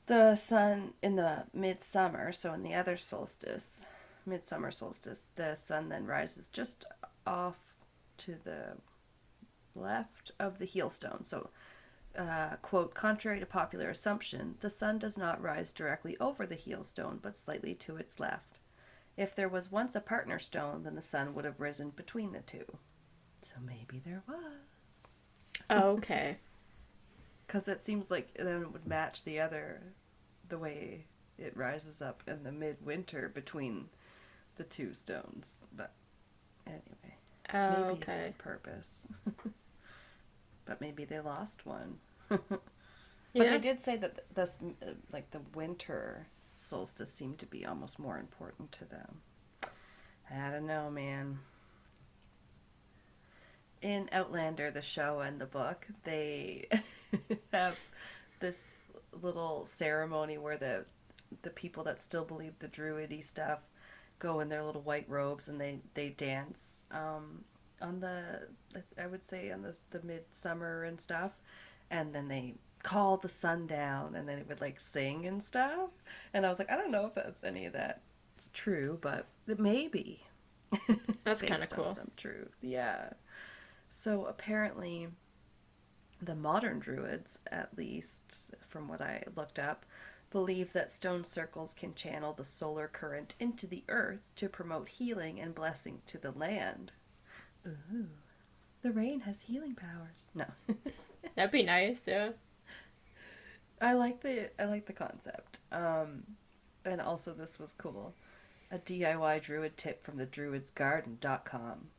The sun in the midsummer. So in the other solstice, midsummer solstice, the sun then rises just off to the left of the heel stone. So, quote, contrary to popular assumption, the sun does not rise directly over the heel stone, but slightly to its left. If there was once a partner stone, then the sun would have risen between the two. So maybe there was. Okay. Because it seems like then it would match the way it rises up in the midwinter between the two stones. But anyway, maybe it's on purpose. But maybe they lost one. But they did say that this, like the winter solstice, seemed to be almost more important to them. I don't know, man. In Outlander, the show and the book, they have this little ceremony where the people that still believe the druidy stuff go in their little white robes and they dance on I would say on the midsummer and stuff, and then they call the sun down and then it would like sing and stuff, and I was like, I don't know if that's any of that it's true, but it may be. That's kind of cool. Some truth, yeah. So apparently the modern druids, at least from what I looked up, believe that stone circles can channel the solar current into the earth to promote healing and blessing to the land. Ooh, the rain has healing powers. No. That'd be nice, yeah. I like the concept. And also this was cool. A DIY druid tip from the druidsgarden.com.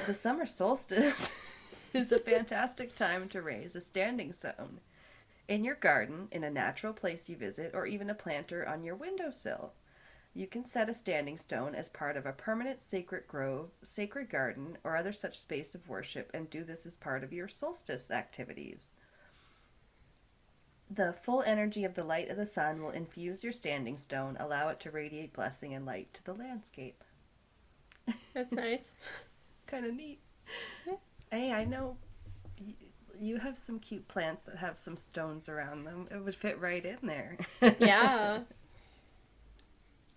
The summer solstice is a fantastic time to raise a standing stone in your garden, in a natural place you visit, or even a planter on your windowsill. You can set a standing stone as part of a permanent sacred grove, sacred garden, or other such space of worship, and do this as part of your solstice activities. The full energy of the light of the sun will infuse your standing stone, allow it to radiate blessing and light to the landscape. That's nice. Kind of neat. Hey, I know you have some cute plants that have some stones around them. It would fit right in there. Yeah.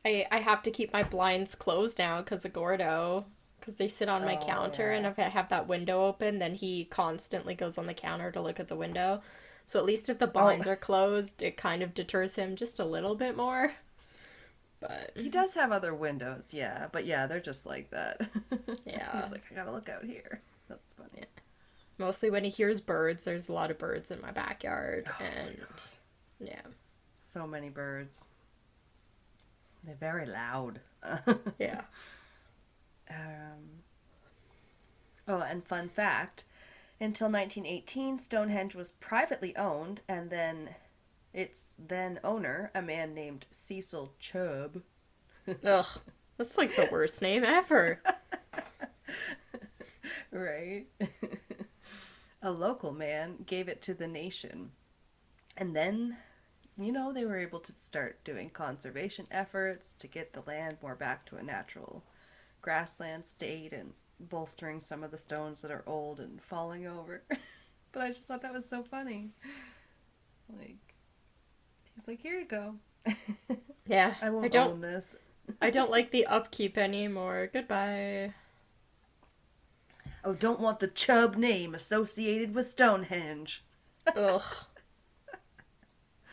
I have to keep my blinds closed now because of Gordo. Because they sit on my counter, and if I have that window open, then he constantly goes on the counter to look at the window. So at least if the blinds are closed, it kind of deters him just a little bit more. But he does have other windows, yeah. But yeah, they're just like that. Yeah. He's like, I gotta look out here. That's funny. Yeah. Mostly when he hears birds. There's a lot of birds in my backyard. And yeah. So many birds. They're very loud. Yeah. Oh, and fun fact, until 1918, Stonehenge was privately owned, and then its then owner, a man named Cecil Chubb. Ugh. That's like the worst name ever. Right? A local man gave it to the nation. And then, they were able to start doing conservation efforts to get the land more back to a natural grassland state and bolstering some of the stones that are old and falling over. But I just thought that was so funny. Like, he's like, here you go. Yeah. I won't own this. I don't like the upkeep anymore. Goodbye. Oh, don't want the Chubb name associated with Stonehenge. Ugh.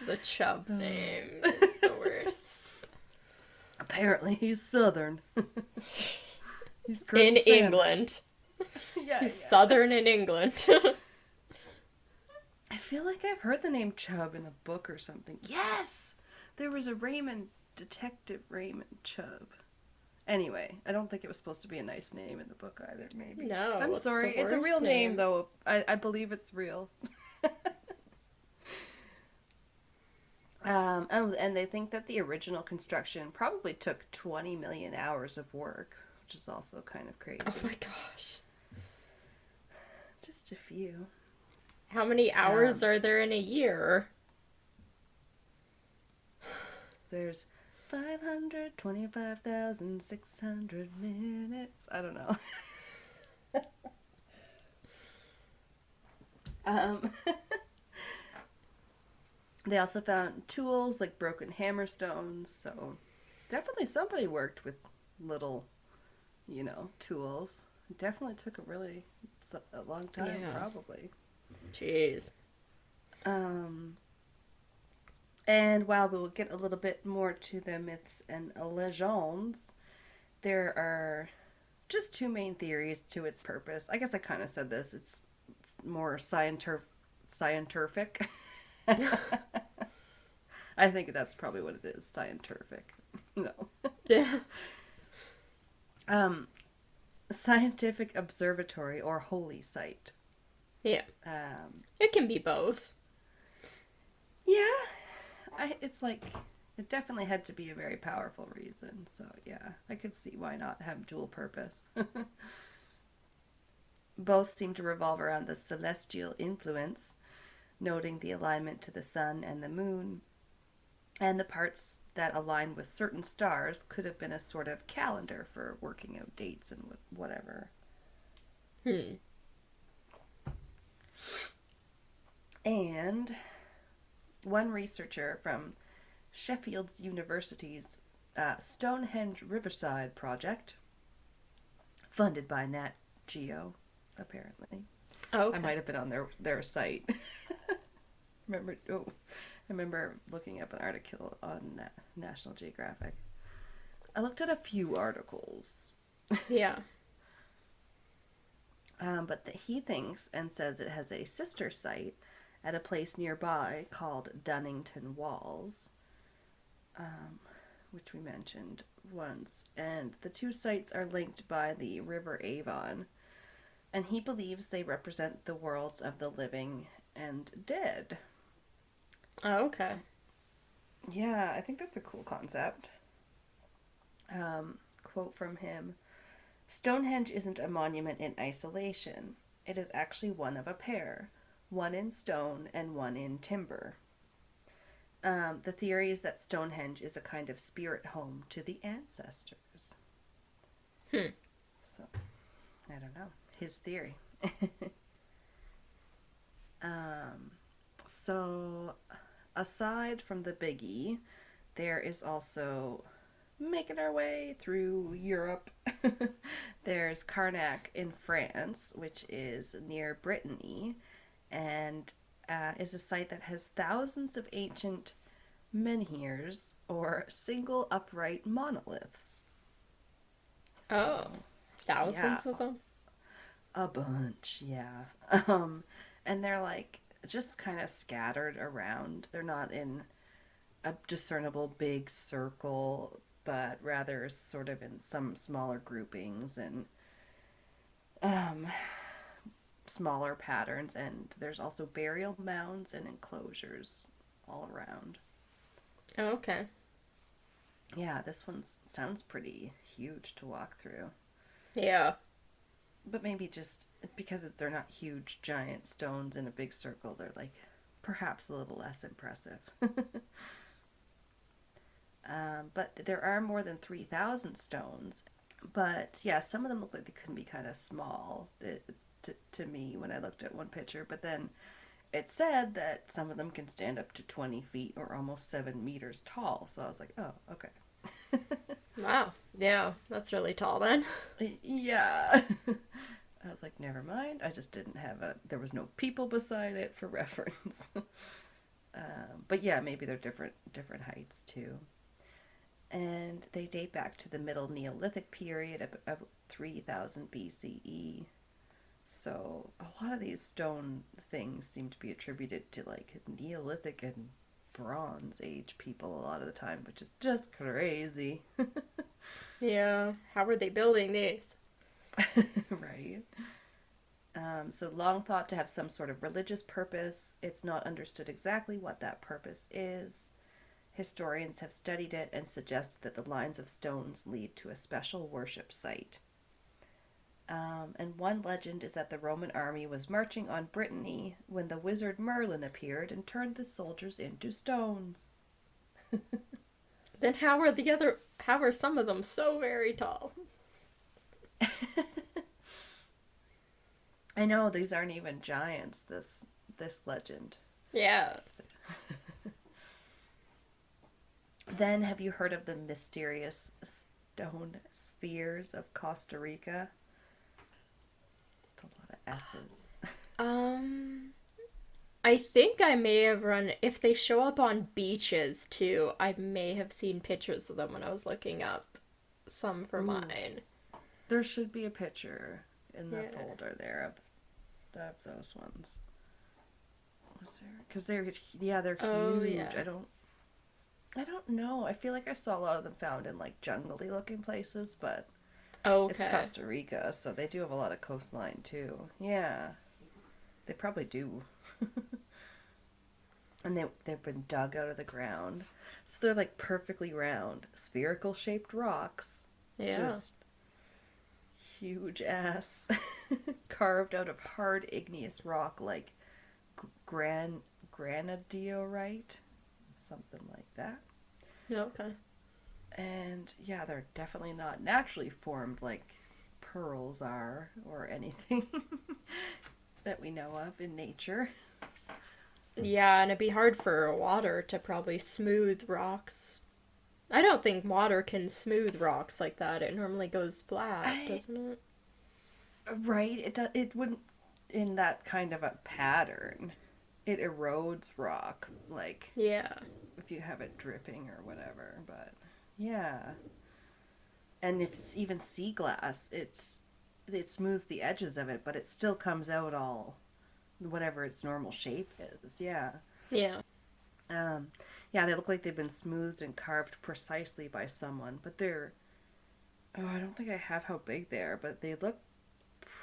The Chubb name is the worst. Apparently he's Southern. He's in England. He's Southern in England. I feel like I've heard the name Chubb in a book or something. Yes! There was a Detective Raymond Chubb. Anyway, I don't think it was supposed to be a nice name in the book either, maybe. No, I'm sorry. It's a real name, though. I believe it's real. And they think that the original construction probably took 20 million hours of work, which is also kind of crazy. Oh my gosh. Just a few. How many hours are there in a year? There's 525,600 minutes. I don't know. Um, they also found tools like broken hammer stones, so definitely somebody worked with little, tools. It definitely took a long time, Yeah. probably. Jeez. Um, and while we'll get a little bit more to the myths and legends, there are just two main theories to its purpose. I guess I kind of said this. It's more scientific. I think that's probably what it is. Scientific. No. Yeah. Um, Scientific observatory or holy site. Yeah. Um, It can be both. yeah, it's like it definitely had to be a very powerful reason. So yeah, I could see why not have dual purpose. Both seem to revolve around the celestial influence, noting the alignment to the sun and the moon, and the parts that align with certain stars could have been a sort of calendar for working out dates and whatever. Hmm. And one researcher from Sheffield's University's Stonehenge Riverside project, funded by Nat Geo, apparently. Oh, I okay. might have been on their site. remember? Oh, I remember looking up an article on National Geographic. I looked at a few articles, Yeah. but he thinks and says it has a sister site at a place nearby called Dunnington Walls, um, which we mentioned once. And the two sites are linked by the River Avon, and he believes they represent the worlds of the living and dead. Oh, okay. Yeah, I think that's a cool concept. Quote from him: Stonehenge isn't a monument in isolation. It is actually one of a pair, one in stone and one in timber. The theory is that Stonehenge is a kind of spirit home to the ancestors. Hmm. So, I don't know. His theory. um, so, aside from the biggie, there is also making our way through Europe. There's Carnac in France, which is near Brittany, and is a site that has thousands of ancient menhirs or single upright monoliths. So, Oh, yeah, thousands of them? a bunch, yeah. And they're like just kind of scattered around. They're not in a discernible big circle, but rather sort of in some smaller groupings and um, smaller patterns. And there's also burial mounds and enclosures all around. Oh, okay. Yeah, this one sounds pretty huge to walk through. Yeah. But maybe just because they're not huge, giant stones in a big circle, they're like perhaps a little less impressive. But there are more than 3,000 stones. But yeah, some of them look like they could be kind of small to me when I looked at one picture. But then it said that some of them can stand up to 20 feet or almost 7 meters tall. So I was like, oh, okay. Wow. Yeah, that's really tall then. Yeah. I was like, never mind. I just didn't have there was no people beside it for reference. But yeah, maybe they're different heights too. And they date back to the Middle Neolithic period of 3000 BCE. So a lot of these stone things seem to be attributed to like Neolithic and Bronze Age people a lot of the time, which is just crazy. Yeah. How were they building these? Right? So long thought to have some sort of religious purpose. It's not understood exactly what that purpose is. Historians have studied it and suggest that the lines of stones lead to a special worship site. And one legend is that the Roman army was marching on Brittany when the wizard Merlin appeared and turned the soldiers into stones. Then how are some of them so very tall? I know these aren't even giants, this legend. Yeah. Then have you heard of the mysterious stone spheres of Costa Rica? It's a lot of S's. Um, I think I may have run, if they show up on beaches too, I may have seen pictures of them when I was looking up some for Ooh, mine. there should be a picture in the Yeah. folder there of those ones. Was there? Because they're yeah, they're Oh, huge. yeah. I don't know. I feel like I saw a lot of them found in like jungly looking places, but it's Okay. Costa Rica, so they do have a lot of coastline too. Yeah, they probably do. And they've been dug out of the ground, so they're like perfectly round, spherical shaped rocks, Yeah. just huge ass, carved out of hard igneous rock like granodiorite, something like that. Okay. And yeah, they're definitely not naturally formed like pearls are or anything that we know of in nature. Yeah, and it'd be hard for water to probably smooth rocks. I don't think water can smooth rocks like that. It normally goes flat, I, doesn't it? right? It wouldn't in that kind of a pattern. It erodes rock like Yeah. if you have it dripping or whatever. But yeah, and if it's even sea glass, it smooths the edges of it, but it still comes out all whatever its normal shape is. Yeah. Yeah. Um, yeah, they look like they've been smoothed and carved precisely by someone, but they're oh, I don't think I have how big they are, but they look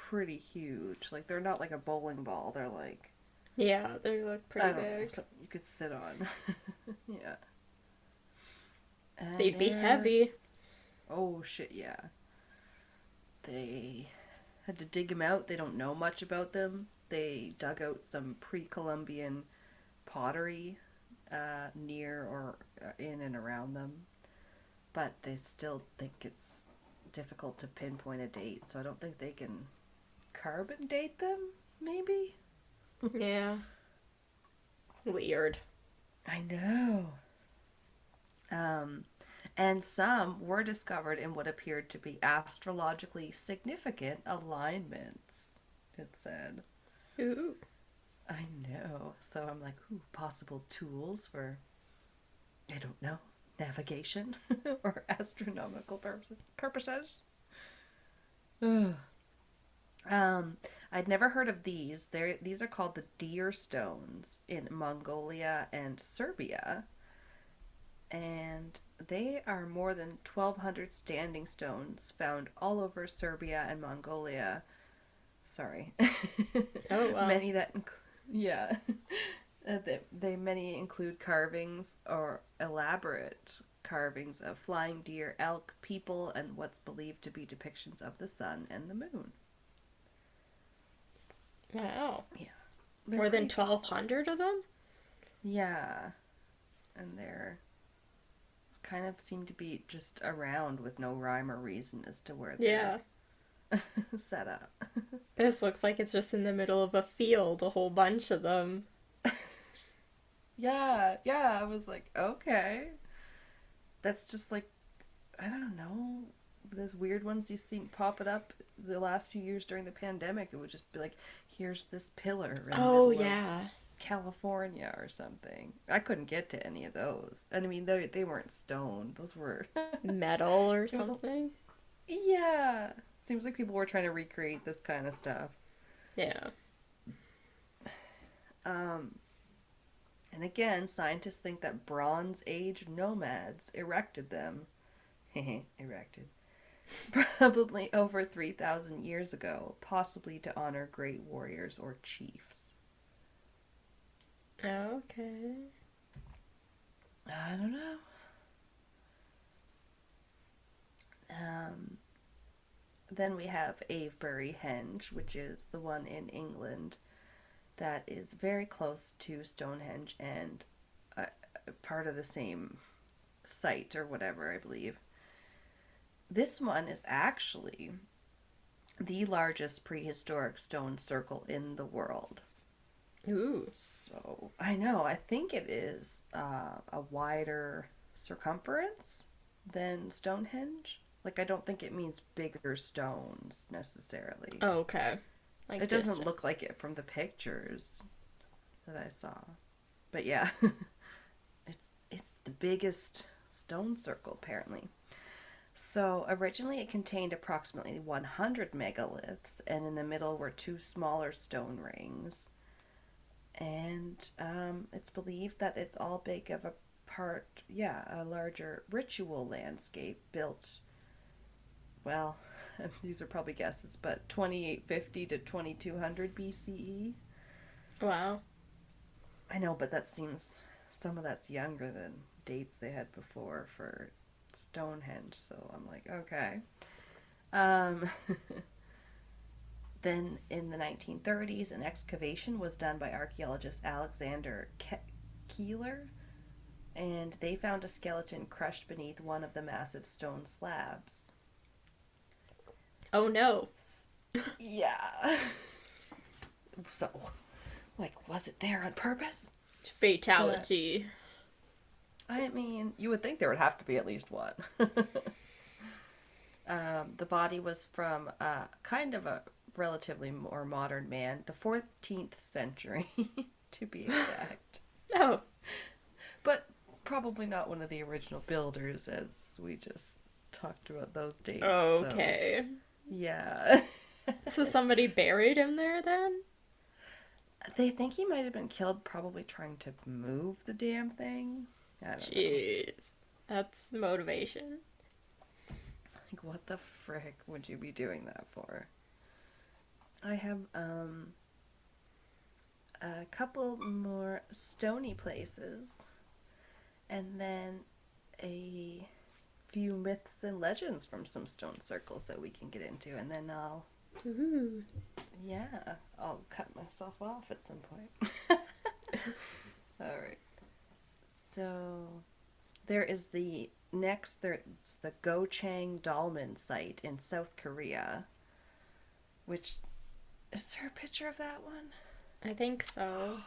pretty huge. Like they're not like a bowling ball. They're like Yeah, they look I pretty don't know, big. something you could sit on. Yeah. And They'd be they're heavy. oh shit, yeah. They had to dig them out. They don't know much about them. They dug out some pre-Columbian pottery near or in and around them, but they still think it's difficult to pinpoint a date. So I don't think they can carbon date them. Maybe. Yeah. Weird. I know. Um, and some were discovered in what appeared to be astrologically significant alignments. It said. Ooh. I know. So I'm like, ooh, possible tools for, I don't know, navigation or astronomical purposes. Ugh. I'd never heard of these. These are called the deer stones in Mongolia and Serbia, and they are more than 1,200 standing stones found all over Serbia and Mongolia. Sorry, Oh, wow. many that, yeah, they many include carvings or elaborate carvings of flying deer, elk, people, and what's believed to be depictions of the sun and the moon. Wow. Yeah, More than pretty cool. 1,200 of them? Yeah, and they're kind of seem to be just around with no rhyme or reason as to where they're Yeah. set up. This looks like it's just in the middle of a field, a whole bunch of them. Yeah, yeah, I was like, okay. That's just like, I don't know, those weird ones you see popping up the last few years during the pandemic. It would just be like, here's this pillar in the Oh, middle of yeah. California or something. I couldn't get to any of those. And I mean, they weren't stone. Those were, Metal or it was, something. yeah. Seems like people were trying to recreate this kind of stuff. Yeah. Um, and again, scientists think that Bronze Age nomads erected them. Erected. Probably over 3,000 years ago, possibly to honor great warriors or chiefs. Okay. I don't know. Um, then we have Avebury Henge, which is the one in England that is very close to Stonehenge and part of the same site or whatever, I believe. This one is actually the largest prehistoric stone circle in the world. Ooh. So I know, I think it is a wider circumference than Stonehenge. Like, I don't think it means bigger stones necessarily. Oh, okay. Like It doesn't distant. look like it from the pictures that I saw. But yeah, it's the biggest stone circle apparently. So originally it contained approximately 100 megaliths, and in the middle were two smaller stone rings. And it's believed that it's all big of a part, yeah, a larger ritual landscape built, well, these are probably guesses, but 2850 to 2200 BCE. Wow. I know, but that seems, some of that's younger than dates they had before for Stonehenge, so I'm like, okay. Um, Then in the 1930s, an excavation was done by archaeologist Alexander Keeler, and they found a skeleton crushed beneath one of the massive stone slabs. Oh no. Yeah. So, like, was it there on purpose? Fatality. I mean, you would think there would have to be at least one. The body was from kind of a relatively more modern man, the 14th century, to be exact. Oh. But probably not one of the original builders, as we just talked about those dates. Okay. So, yeah. So somebody buried him there then? They think he might have been killed probably trying to move the damn thing. I don't know. Jeez. That's motivation. Like, what the frick would you be doing that for? I have a couple more stony places, and then a few myths and legends from some stone circles that we can get into, and then Ooh. I'll cut myself off at some point. All right. So there is it's the Gochang Dolmen site in South Korea, which, is there a picture of that one? I think so.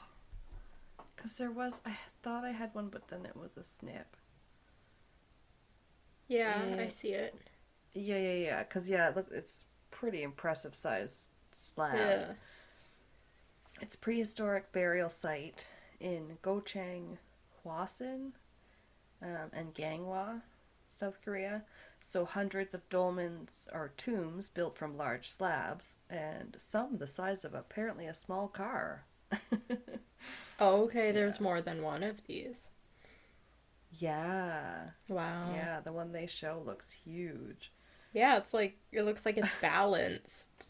Because I thought I had one, but then it was a snip. Yeah, I It, see it. yeah. Because, yeah, look, it's pretty impressive size slabs. Yeah. It's a prehistoric burial site in Gochang, Hwasun, and Gangwon, South Korea. So hundreds of dolmens or tombs built from large slabs, and some the size of apparently a small car. Oh, okay, Yeah. there's more than one of these. Yeah. Wow. Yeah, the one they show looks huge. Yeah, it looks like it's balanced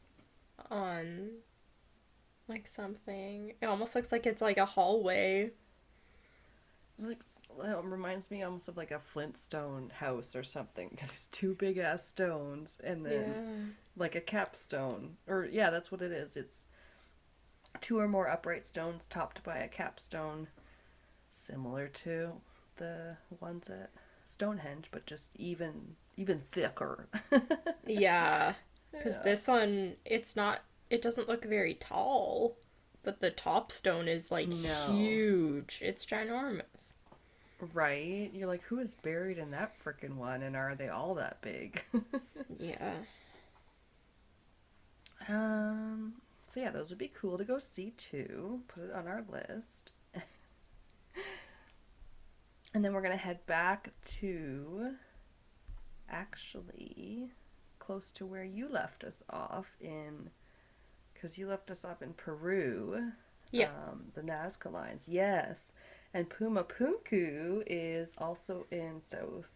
on like something. It almost looks like it's like a hallway. It's like, it reminds me almost of like a Flintstone house or something. There's two big ass stones and then Yeah. like a capstone. Or yeah, that's what it is. It's two or more upright stones topped by a capstone, similar to the ones at Stonehenge, but just even thicker. Yeah. Because Yeah. this one, it doesn't look very tall, but the top stone is like No. huge. It's ginormous. Right? You're like, who is buried in that frickin' one, and are they all that big? Yeah. um. So yeah, those would be cool to go see too. Put it on our list. And then we're gonna head back to, actually, close to where you left us off in, because you left us off in Peru. Yeah. The Nazca Lines, yes. And Puma Punku is also in South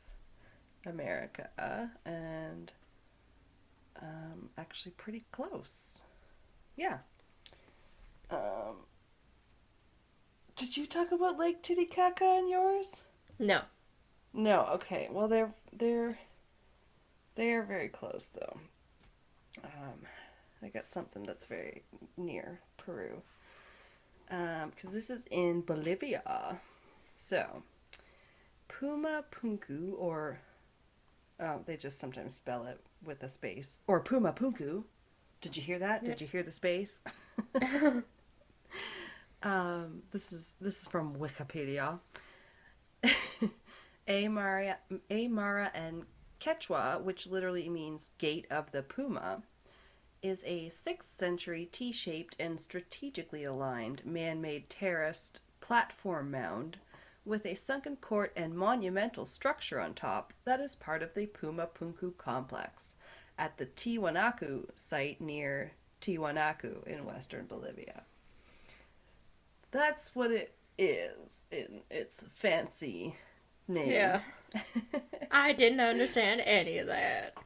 America, and actually pretty close. Yeah. Um, did you talk about Lake Titicaca in yours? No. No. Okay. Well, they are very close though. I got something that's very near Peru. Because this is in Bolivia. So, Puma Punku, or they just sometimes spell it with a space, or Puma Punku. Did you hear that? Did you hear the space? This is from Wikipedia. Aymara and Quechua, which literally means Gate of the Puma, is a 6th century T-shaped and strategically aligned man-made terraced platform mound with a sunken court and monumental structure on top that is part of the Puma Punku complex at the Tiwanaku site near Tiwanaku in western Bolivia. That's what it is in its fancy name. Yeah. I didn't understand any of that.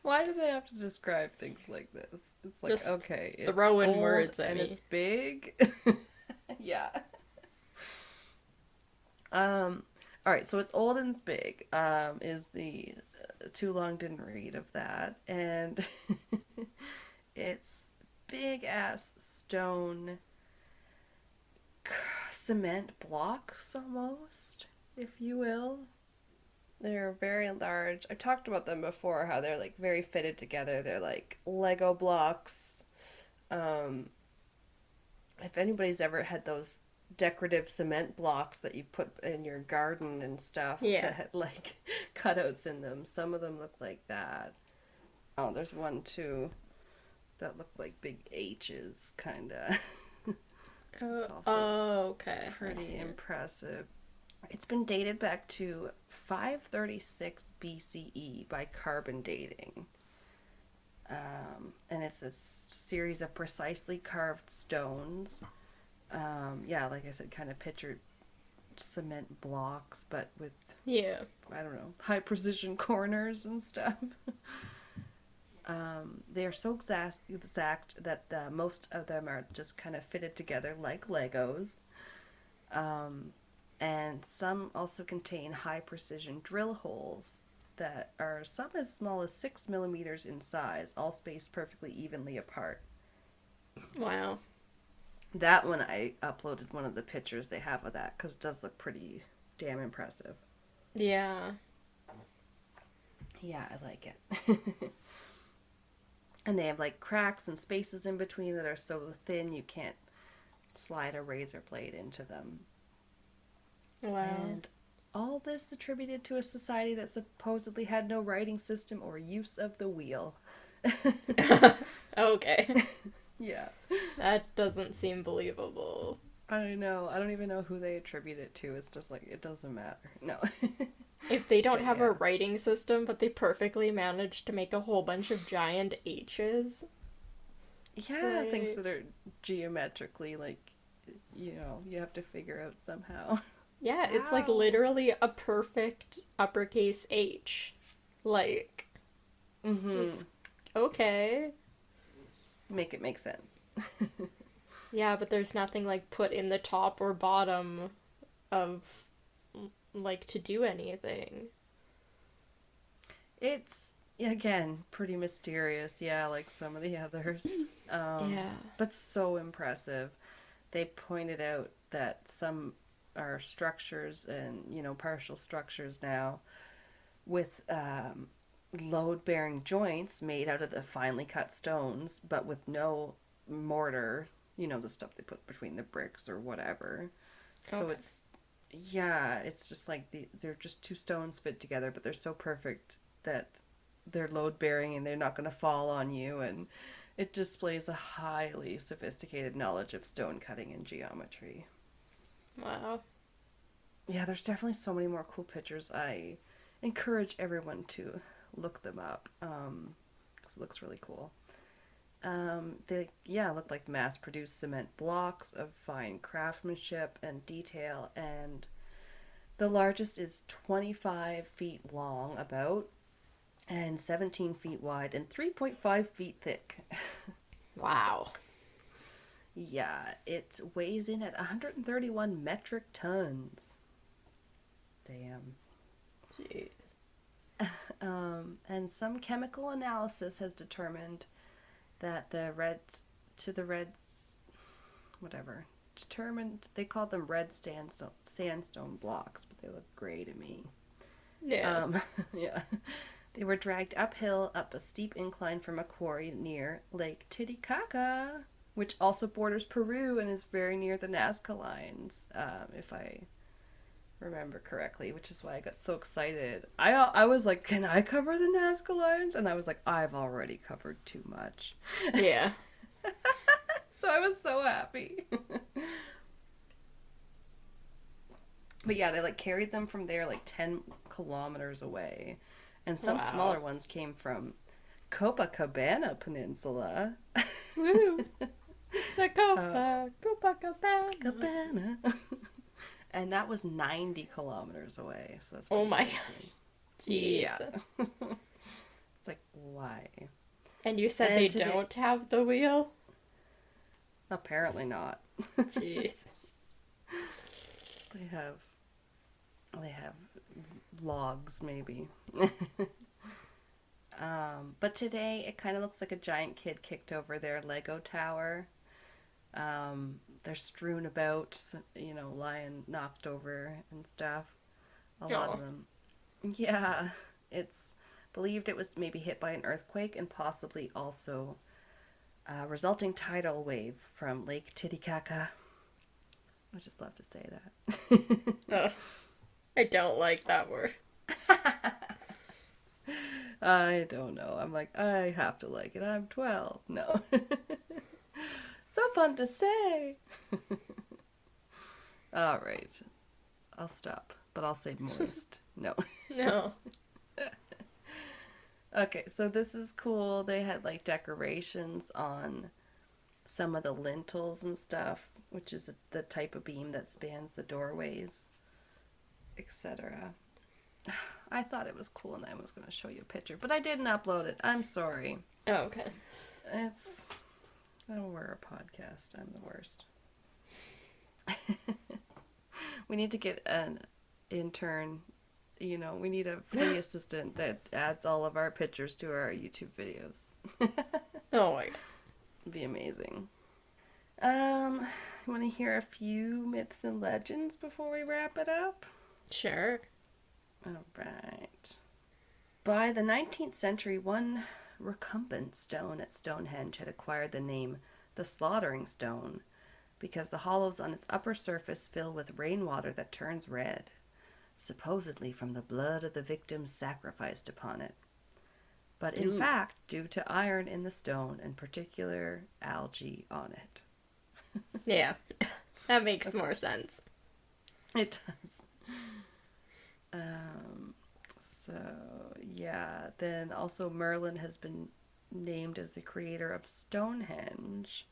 Why do they have to describe things like this? It's like, Just okay, it's throw in old words at and me. it's big. Yeah. All right, so it's old and it's big. Is the too long didn't read of that, and it's big ass stone cement blocks almost, if you will. They're very large. I talked about them before, how they're like very fitted together. They're like Lego blocks. Um, if anybody's ever had those decorative cement blocks that you put in your garden and stuff Yeah. that had like cutouts in them, some of them look like that. Oh, there's one too that look like big H's, kind of. It's also Okay. I pretty see it. impressive. It's been dated back to 536 BCE by carbon dating. And it's a series of precisely carved stones. Yeah, like I said, kind of pictured cement blocks, but with, Yeah. I don't know, high precision corners and stuff. They are so exact that most of them are just kind of fitted together like Legos. And some also contain high precision drill holes that are some as small as 6 millimeters in size, all spaced perfectly evenly apart. Wow. That one, I uploaded one of the pictures they have of that because it does look pretty damn impressive. Yeah. Yeah, I like it. And they have like cracks and spaces in between that are so thin you can't slide a razor blade into them. Wow. And all this attributed to a society that supposedly had no writing system or use of the wheel. Okay. Yeah. That doesn't seem believable. I know. I don't even know who they attribute it to. It's just like, it doesn't matter. No. If they don't have Yeah. a writing system, but they perfectly managed to make a whole bunch of giant H's. Yeah, things Right. that are geometrically, like, you have to figure out somehow. Yeah, it's like Wow. literally a perfect uppercase H. Like, Mm-hmm. it's okay. Make it make sense. Yeah, but there's nothing like put in the top or bottom of like to do anything. It's, again, pretty mysterious, yeah, like some of the others. Yeah. But so impressive. They pointed out that some are structures and, partial structures now with load-bearing joints made out of the finely cut stones, but with no mortar, the stuff they put between the bricks or whatever. So Okay. it's just like they're just two stones fit together, but they're so perfect that they're load-bearing and they're not going to fall on you, and it displays a highly sophisticated knowledge of stone cutting and geometry. Wow. Yeah, there's definitely so many more cool pictures. I encourage everyone to look them up, 'cause it looks really cool. They look like mass-produced cement blocks of fine craftsmanship and detail, and the largest is 25 feet long, about, and 17 feet wide, and 3.5 feet thick. Wow. Yeah, it weighs in at 131 metric tons. Damn. Jeez. And some chemical analysis has determined that the reds, whatever, determined they called them red sandstone blocks, but they look gray to me. Yeah. Yeah. They were dragged uphill up a steep incline from a quarry near Lake Titicaca, which also borders Peru and is very near the Nazca lines, if I remember correctly, which is why I got so excited. I was like, can I cover the Nazca lines? And I was like, I've already covered too much. Yeah. So I was so happy. But yeah, they like carried them from there like 10 kilometers away. And some Wow. smaller ones came from Copacabana Peninsula. Woo! The Copacabana. Cabana. And that was 90 kilometers away. So that's Oh pretty my crazy. God. Yeah. Jesus. It's like, why? And you said And they today- don't have the wheel? Apparently not. Jeez. They have logs maybe. But today it kind of looks like a giant kid kicked over their Lego tower. They're strewn about, lying knocked over and stuff. A lot of Aw. them. Yeah, it's believed it was maybe hit by an earthquake and possibly also a resulting tidal wave from Lake Titicaca. I just love to say that. Ugh. I don't like that word. I don't know. I'm like, I have to like it. I'm 12. No. So fun to say. All right. I'll stop, but I'll say moist. No. No. Okay, so this is cool. They had like decorations on some of the lintels and stuff, which is the type of beam that spans the doorways, etc. I thought it was cool and I was going to show you a picture, but I didn't upload it. I'm sorry. Oh, okay. We're a podcast. I'm the worst. We need to get an intern. We need a free assistant that adds all of our pictures to our YouTube videos. Oh my God. It'd be amazing. You want to hear a few myths and legends before we wrap it up? Sure. All right. By the 19th century, one recumbent stone at Stonehenge had acquired the name the Slaughtering Stone because the hollows on its upper surface fill with rainwater that turns red, supposedly from the blood of the victims sacrificed upon it. But in Ooh. fact, due to iron in the stone and particular algae on it. Yeah. That makes Of more course. sense. It does. So, yeah. Then also Merlin has been named as the creator of Stonehenge.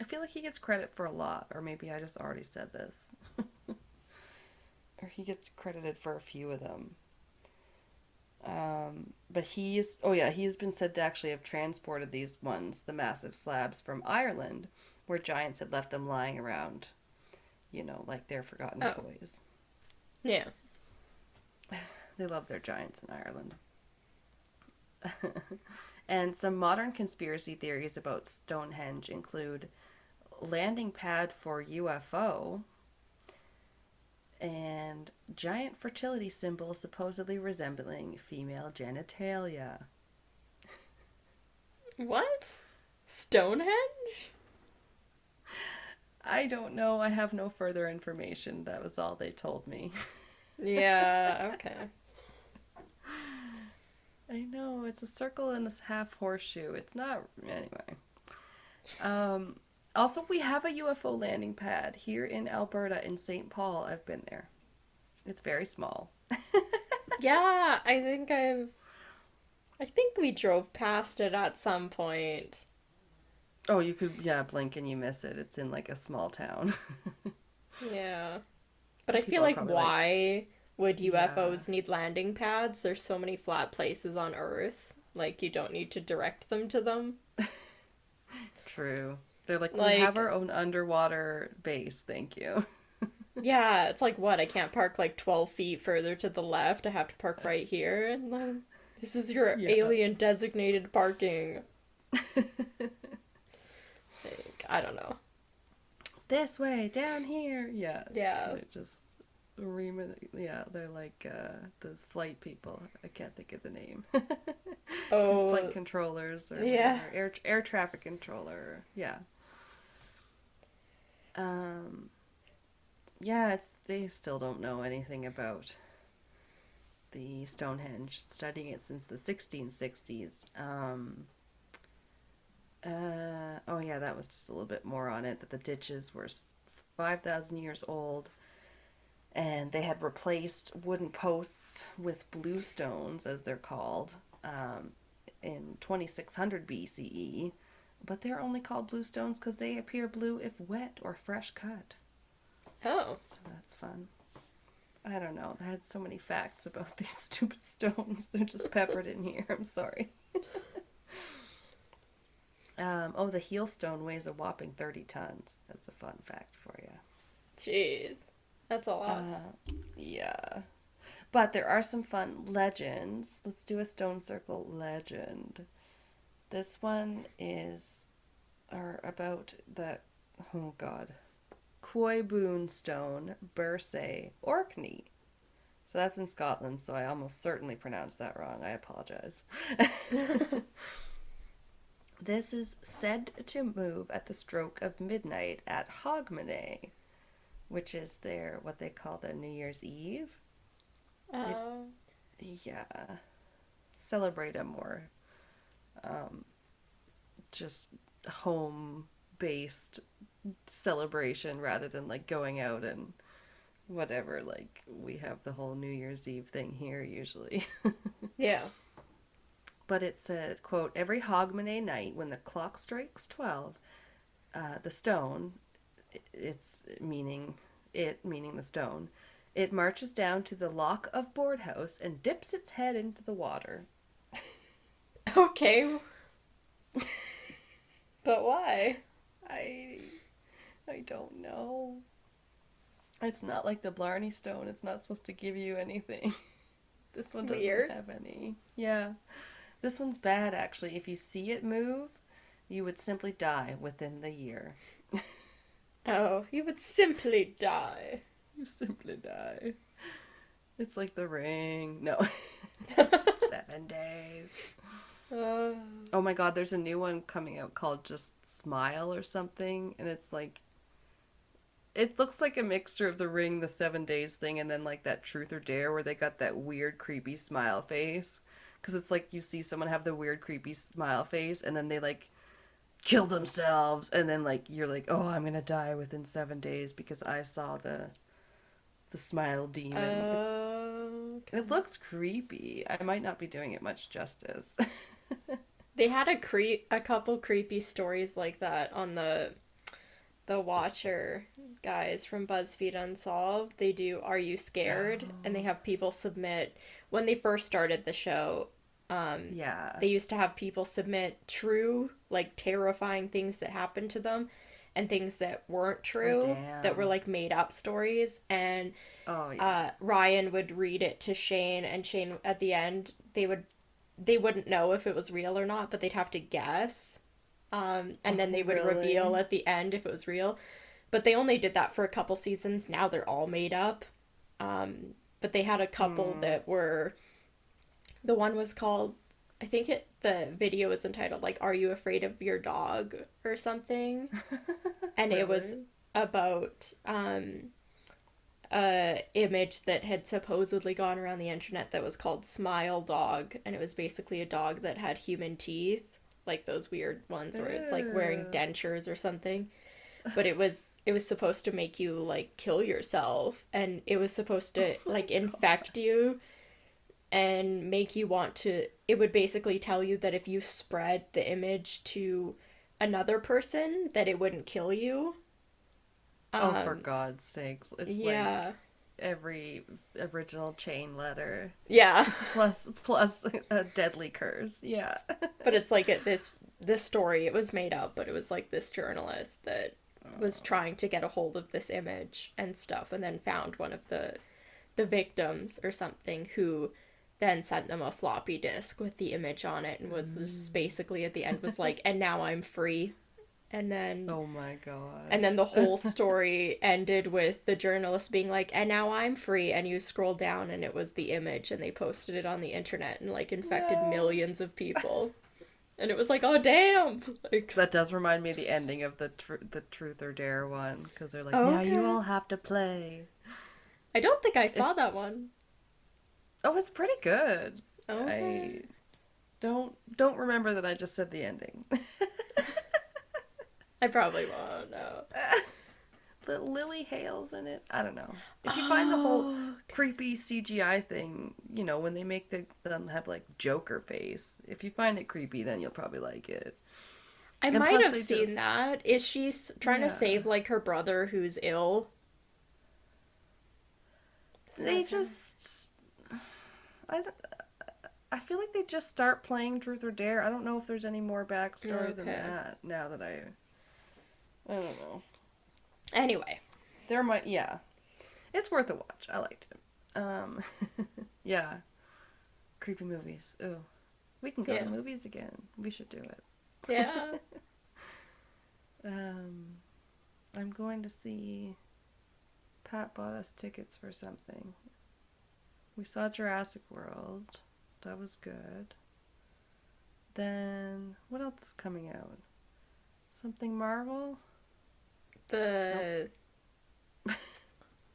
I feel like he gets credit for a lot, or maybe I just already said this. Or he gets credited for a few of them. But he's been said to actually have transported these ones, the massive slabs, from Ireland, where giants had left them lying around, like their forgotten toys. Yeah. They love their giants in Ireland. And some modern conspiracy theories about Stonehenge include landing pad for UFO and giant fertility symbol supposedly resembling female genitalia. What? Stonehenge? I don't know. I have no further information. That was all they told me. Yeah, okay. I know, it's a circle and a half horseshoe. It's not anyway. Also, we have a UFO landing pad here in Alberta in St. Paul. I've been there. It's very small. Yeah, I think we drove past it at some point. Oh, you could blink and you miss it. It's in like a small town. Yeah. But I People feel are like probably why would Yeah. UFOs need landing pads? There's so many flat places on Earth. Like, you don't need to direct them to them. True. They're like, we Like- have our own underwater base, thank you. Yeah, it's like, what? I can't park like 12 feet further to the left. I have to park right here. And this is your Yeah. alien designated parking. Like, I don't know. this way, down here. Yeah. Yeah. They're just they're like those flight people. I can't think of the name. Oh, Flight controllers or yeah. whatever. Air traffic controller. Yeah. Um yeah, they still don't know anything about the Stonehenge, studying it since the 1660s. Oh yeah, that was just a little bit more on it, that the ditches were 5,000 years old, and they had replaced wooden posts with bluestones, as they're called, in 2600 BCE, but they're only called bluestones because they appear blue if wet or fresh cut. Oh. So that's fun. I don't know. I had so many facts about these stupid stones. They're just peppered in here. I'm sorry. The heel stone weighs a whopping 30 tons. That's a fun fact for you. Jeez. That's a lot. Yeah. But there are some fun legends. Let's do a stone circle legend. This one is about the, oh god, Coiboon stone, Bursay, Orkney. So that's in Scotland, so I almost certainly pronounced that wrong. I apologize. This is said to move at the stroke of midnight at Hogmanay, which is what they call their New Year's Eve. Oh. Yeah. Celebrate a more just home-based celebration rather than like going out and whatever. Like we have the whole New Year's Eve thing here usually. Yeah. But it said, quote, every Hogmanay night when the clock strikes 12, the stone, meaning the stone, it marches down to the Loch of Boardhouse and dips its head into the water. Okay. But why? I don't know. It's not like the Blarney Stone. It's not supposed to give you anything. This one doesn't Weird. have any. Yeah. This one's bad, actually. If you see it move, you would simply die within the year. Oh, you would simply die. You simply die. It's like the ring. No. 7 days. Oh my god, there's a new one coming out called just Smile or something, and it's like, it looks like a mixture of the ring, the 7 days thing, and then like that Truth or Dare where they got that weird creepy smile face. Because it's like you see someone have the weird creepy smile face and then they like kill themselves, and then like you're like, oh, I'm gonna die within 7 days because I saw the smile demon. It looks creepy. I might not be doing it much justice. They had a couple creepy stories like that on the Watcher guys from BuzzFeed Unsolved. They do Are You Scared? Oh. And they have people submit, when they first started the show, Yeah. they used to have people submit true, like terrifying things that happened to them and things that weren't true, damn. that were like made up stories. And Oh yeah. Ryan would read it to Shane, and Shane at the end, they wouldn't know if it was real or not, but they'd have to guess. And then they would Really? reveal at the end if it was real. But they only did that for a couple seasons. Now they're all made up. But they had a couple that were... The one was called... the video was entitled, like, Are You Afraid of Your Dog? Or something. And it was Really? about a image that had supposedly gone around the internet that was called Smile Dog. And it was basically a dog that had human teeth. Like those weird ones where it's like wearing dentures or something. But it was supposed to make you like kill yourself, and it was supposed to like infect you and make you want to... It would basically tell you that if you spread the image to another person, that it wouldn't kill you. Oh, for God's sakes. It's Yeah. like every original chain letter Yeah. plus a deadly curse. Yeah. But it's like this story, it was made up, but it was like this journalist that was trying to get a hold of this image and stuff, and then found one of the victims or something, who then sent them a floppy disk with the image on it, and was just basically at the end was like, and now I'm free, Oh my god. and then the whole story ended with the journalist being like, and now I'm free. And you scroll down and it was the image and they posted it on the internet and like infected No. millions of people. And it was like, oh damn. Like, That does remind me of the ending of the Truth or Dare one, because they're like, oh, now you okay. all have to play. I don't think I saw It's that one. oh, it's pretty good. Okay. I don't remember that I just said the ending. I probably won't know. The Lily Hale's in it. I don't know. If you find the whole Oh, creepy CGI thing, when they make them have like Joker face, if you find it creepy, then you'll probably like it. I And might plus, have they seen just that. Is she trying to yeah, save like her brother who's ill? Does they that sound? just I don't- I feel like they just start playing Truth or Dare. I don't know if there's any more backstory than Okay. that. Now that I don't know. Anyway, There might yeah, it's worth a watch. I liked it. Yeah, creepy movies. Ooh, we can go to yeah. movies again. We should do it. Yeah. Um, I'm going to see. Pat bought us tickets for something. We saw Jurassic World. That was good. Then what else is coming out? Something Marvel? Nope. The Now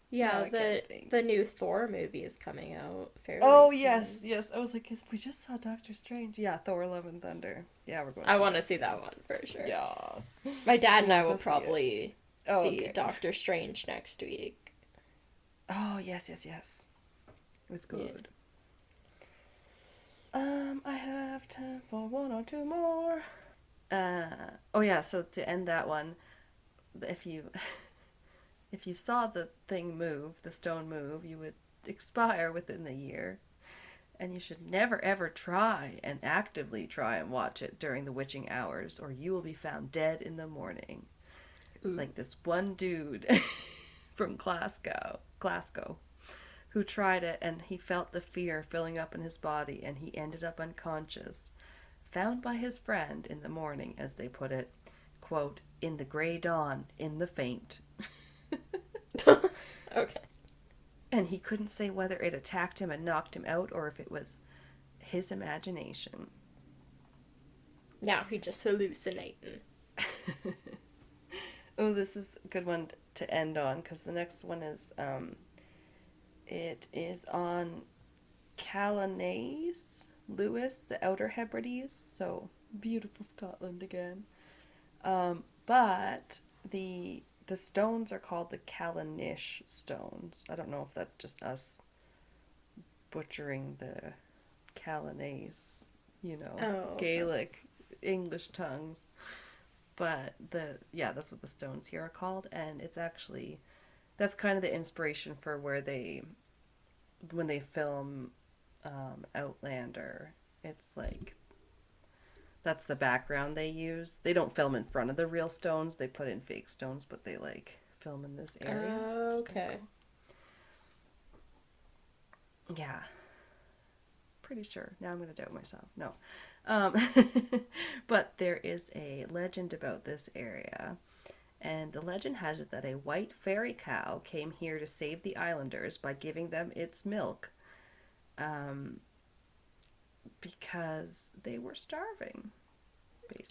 yeah, I can't think. the new Thor movie is coming out Oh fairly yes, soon. yes. I was like, 'cause we just saw Doctor Strange. Yeah, Thor: Love and Thunder. Yeah, we're going to I see want to that see soon. that one for sure. Yeah. My dad and I We'll will go see it. probably Oh, see okay. Doctor Strange next week. Oh yes, yes, yes. It's Yeah. good. I have time for one or two more. Oh yeah, so to end that one, if you if you saw the thing move, the stone move, you would expire within the year, and you should never ever try and actively try and watch it during the witching hours, or you will be found dead in the morning. Ooh. Like this one dude from Glasgow, who tried it and he felt the fear filling up in his body and he ended up unconscious, found by his friend in the morning, as they put it, quote, in the grey dawn, in the faint. Okay. And he couldn't say whether it attacked him and knocked him out or if it was his imagination. Now he just hallucinating. Oh, this is a good one to end on because the next one is it is on Callanace, Lewis, the Outer Hebrides, so beautiful Scotland again. But the stones are called the Callanish stones. I don't know if that's just us butchering the Callanace, Oh, okay. Gaelic English tongues. But that's what the stones here are called, and it's actually that's kind of the inspiration for where they when they film Outlander. It's like that's the background they use. They don't film in front of the real stones. They put in fake stones, but they like film in this area. It's kind of Okay. cool. Yeah, pretty sure. Now I'm gonna doubt myself. No, um, but there is a legend about this area, and the legend has it that a white fairy cow came here to save the islanders by giving them its milk, um, because they were starving,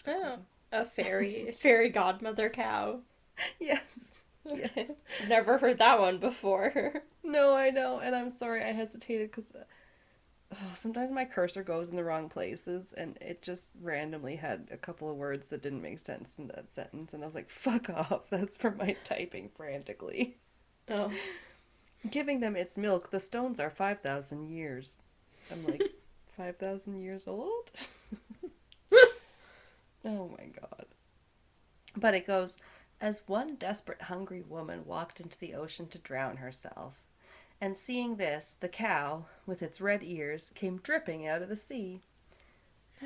Oh, basically. a fairy godmother cow. Yes. Okay. Yes. Never heard that one before. No, I know, and I'm sorry I hesitated because sometimes my cursor goes in the wrong places, and it just randomly had a couple of words that didn't make sense in that sentence, and I was like, fuck off, that's from my typing frantically. Oh. Giving them its milk, the stones are 5,000 years. I'm like, 5,000 years old? Oh my god. But it goes, as one desperate, hungry woman walked into the ocean to drown herself. And seeing this, the cow, with its red ears, came dripping out of the sea.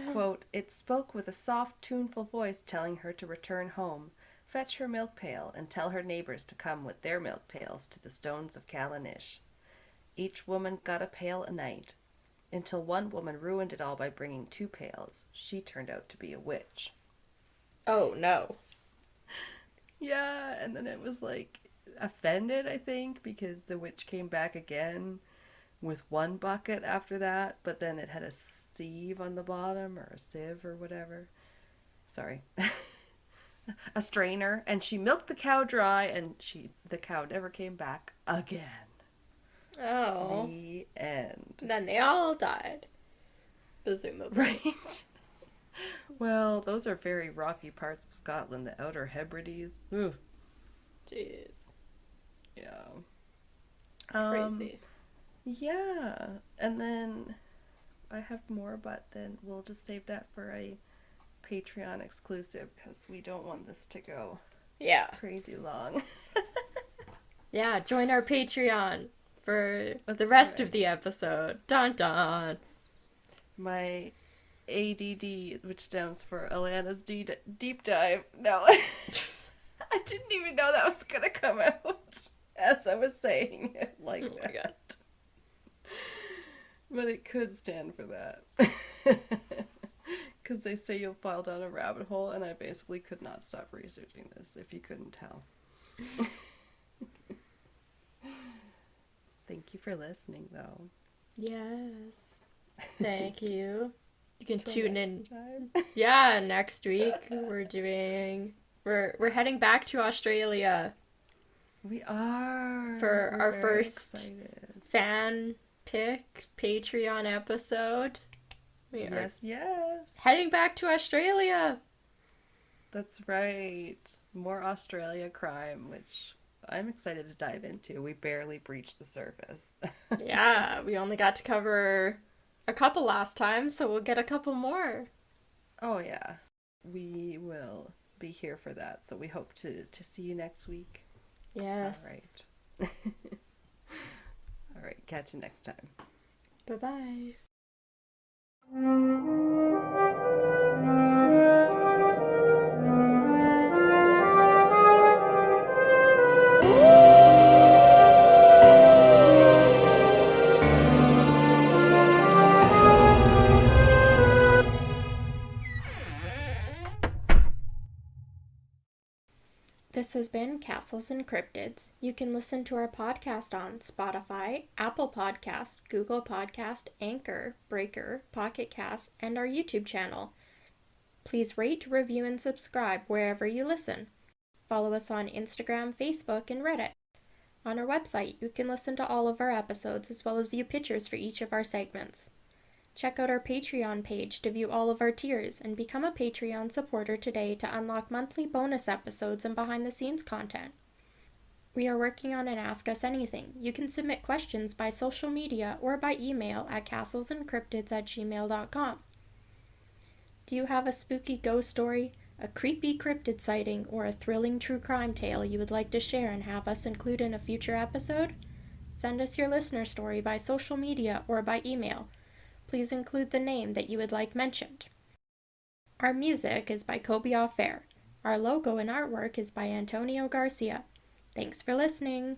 Quote, it spoke with a soft, tuneful voice telling her to return home, fetch her milk pail, and tell her neighbors to come with their milk pails to the stones of Callanish. Each woman got a pail a night, until one woman ruined it all by bringing two pails. She turned out to be a witch. Oh no. Yeah, and then it was like offended, I think, because the witch came back again with one bucket after that, but then it had a sieve on the bottom or a sieve or whatever. Sorry. A strainer, and she milked the cow dry, and the cow never came back again. Oh. The end. Then they all died. Presumably. Right? Well, those are very rocky parts of Scotland, the Outer Hebrides. Ooh. Jeez. Yeah. Crazy. Yeah. And then I have more, but then we'll just save that for a Patreon exclusive because we don't want this to go Yeah. crazy long. Yeah, join our Patreon for the That's rest right. of the episode. Dun dun. My ADD, which stands for Alana's Deep Dive. No. I didn't even know that was going to come out as I was saying it like Oh my that. god. But it could stand for that. Because they say you'll fall down a rabbit hole, and I basically could not stop researching this, if you couldn't tell. Thank you for listening, though. Yes. Thank you. You can Till tune next in. time. Yeah, next week we're heading back to Australia We are. for We're our very first excited. fan pick Patreon episode. We are Yes. heading back to Australia. That's right. More Australia crime, which I'm excited to dive into. We barely breached the surface. Yeah, we only got to cover a couple last time, so we'll get a couple more. Oh, yeah. We will be here for that, so we hope to see you next week. Yes. All right. All right. Catch you next time. Bye-bye. This has been Castles and Cryptids. You can listen to our podcast on Spotify, Apple Podcast, Google Podcast, Anchor, Breaker, Pocket Cast, and our YouTube channel. Please rate, review, and subscribe wherever you listen. Follow us on Instagram, Facebook, and Reddit. On our website, you can listen to all of our episodes as well as view pictures for each of our segments. Check out our Patreon page to view all of our tiers and become a Patreon supporter today to unlock monthly bonus episodes and behind-the-scenes content. We are working on an Ask Us Anything. You can submit questions by social media or by email at castlesandcryptids@gmail.com. Do you have a spooky ghost story, a creepy cryptid sighting, or a thrilling true crime tale you would like to share and have us include in a future episode? Send us your listener story by social media or by email. Please include the name that you would like mentioned. Our music is by Kobe Fair. Our logo and artwork is by Antonio Garcia. Thanks for listening.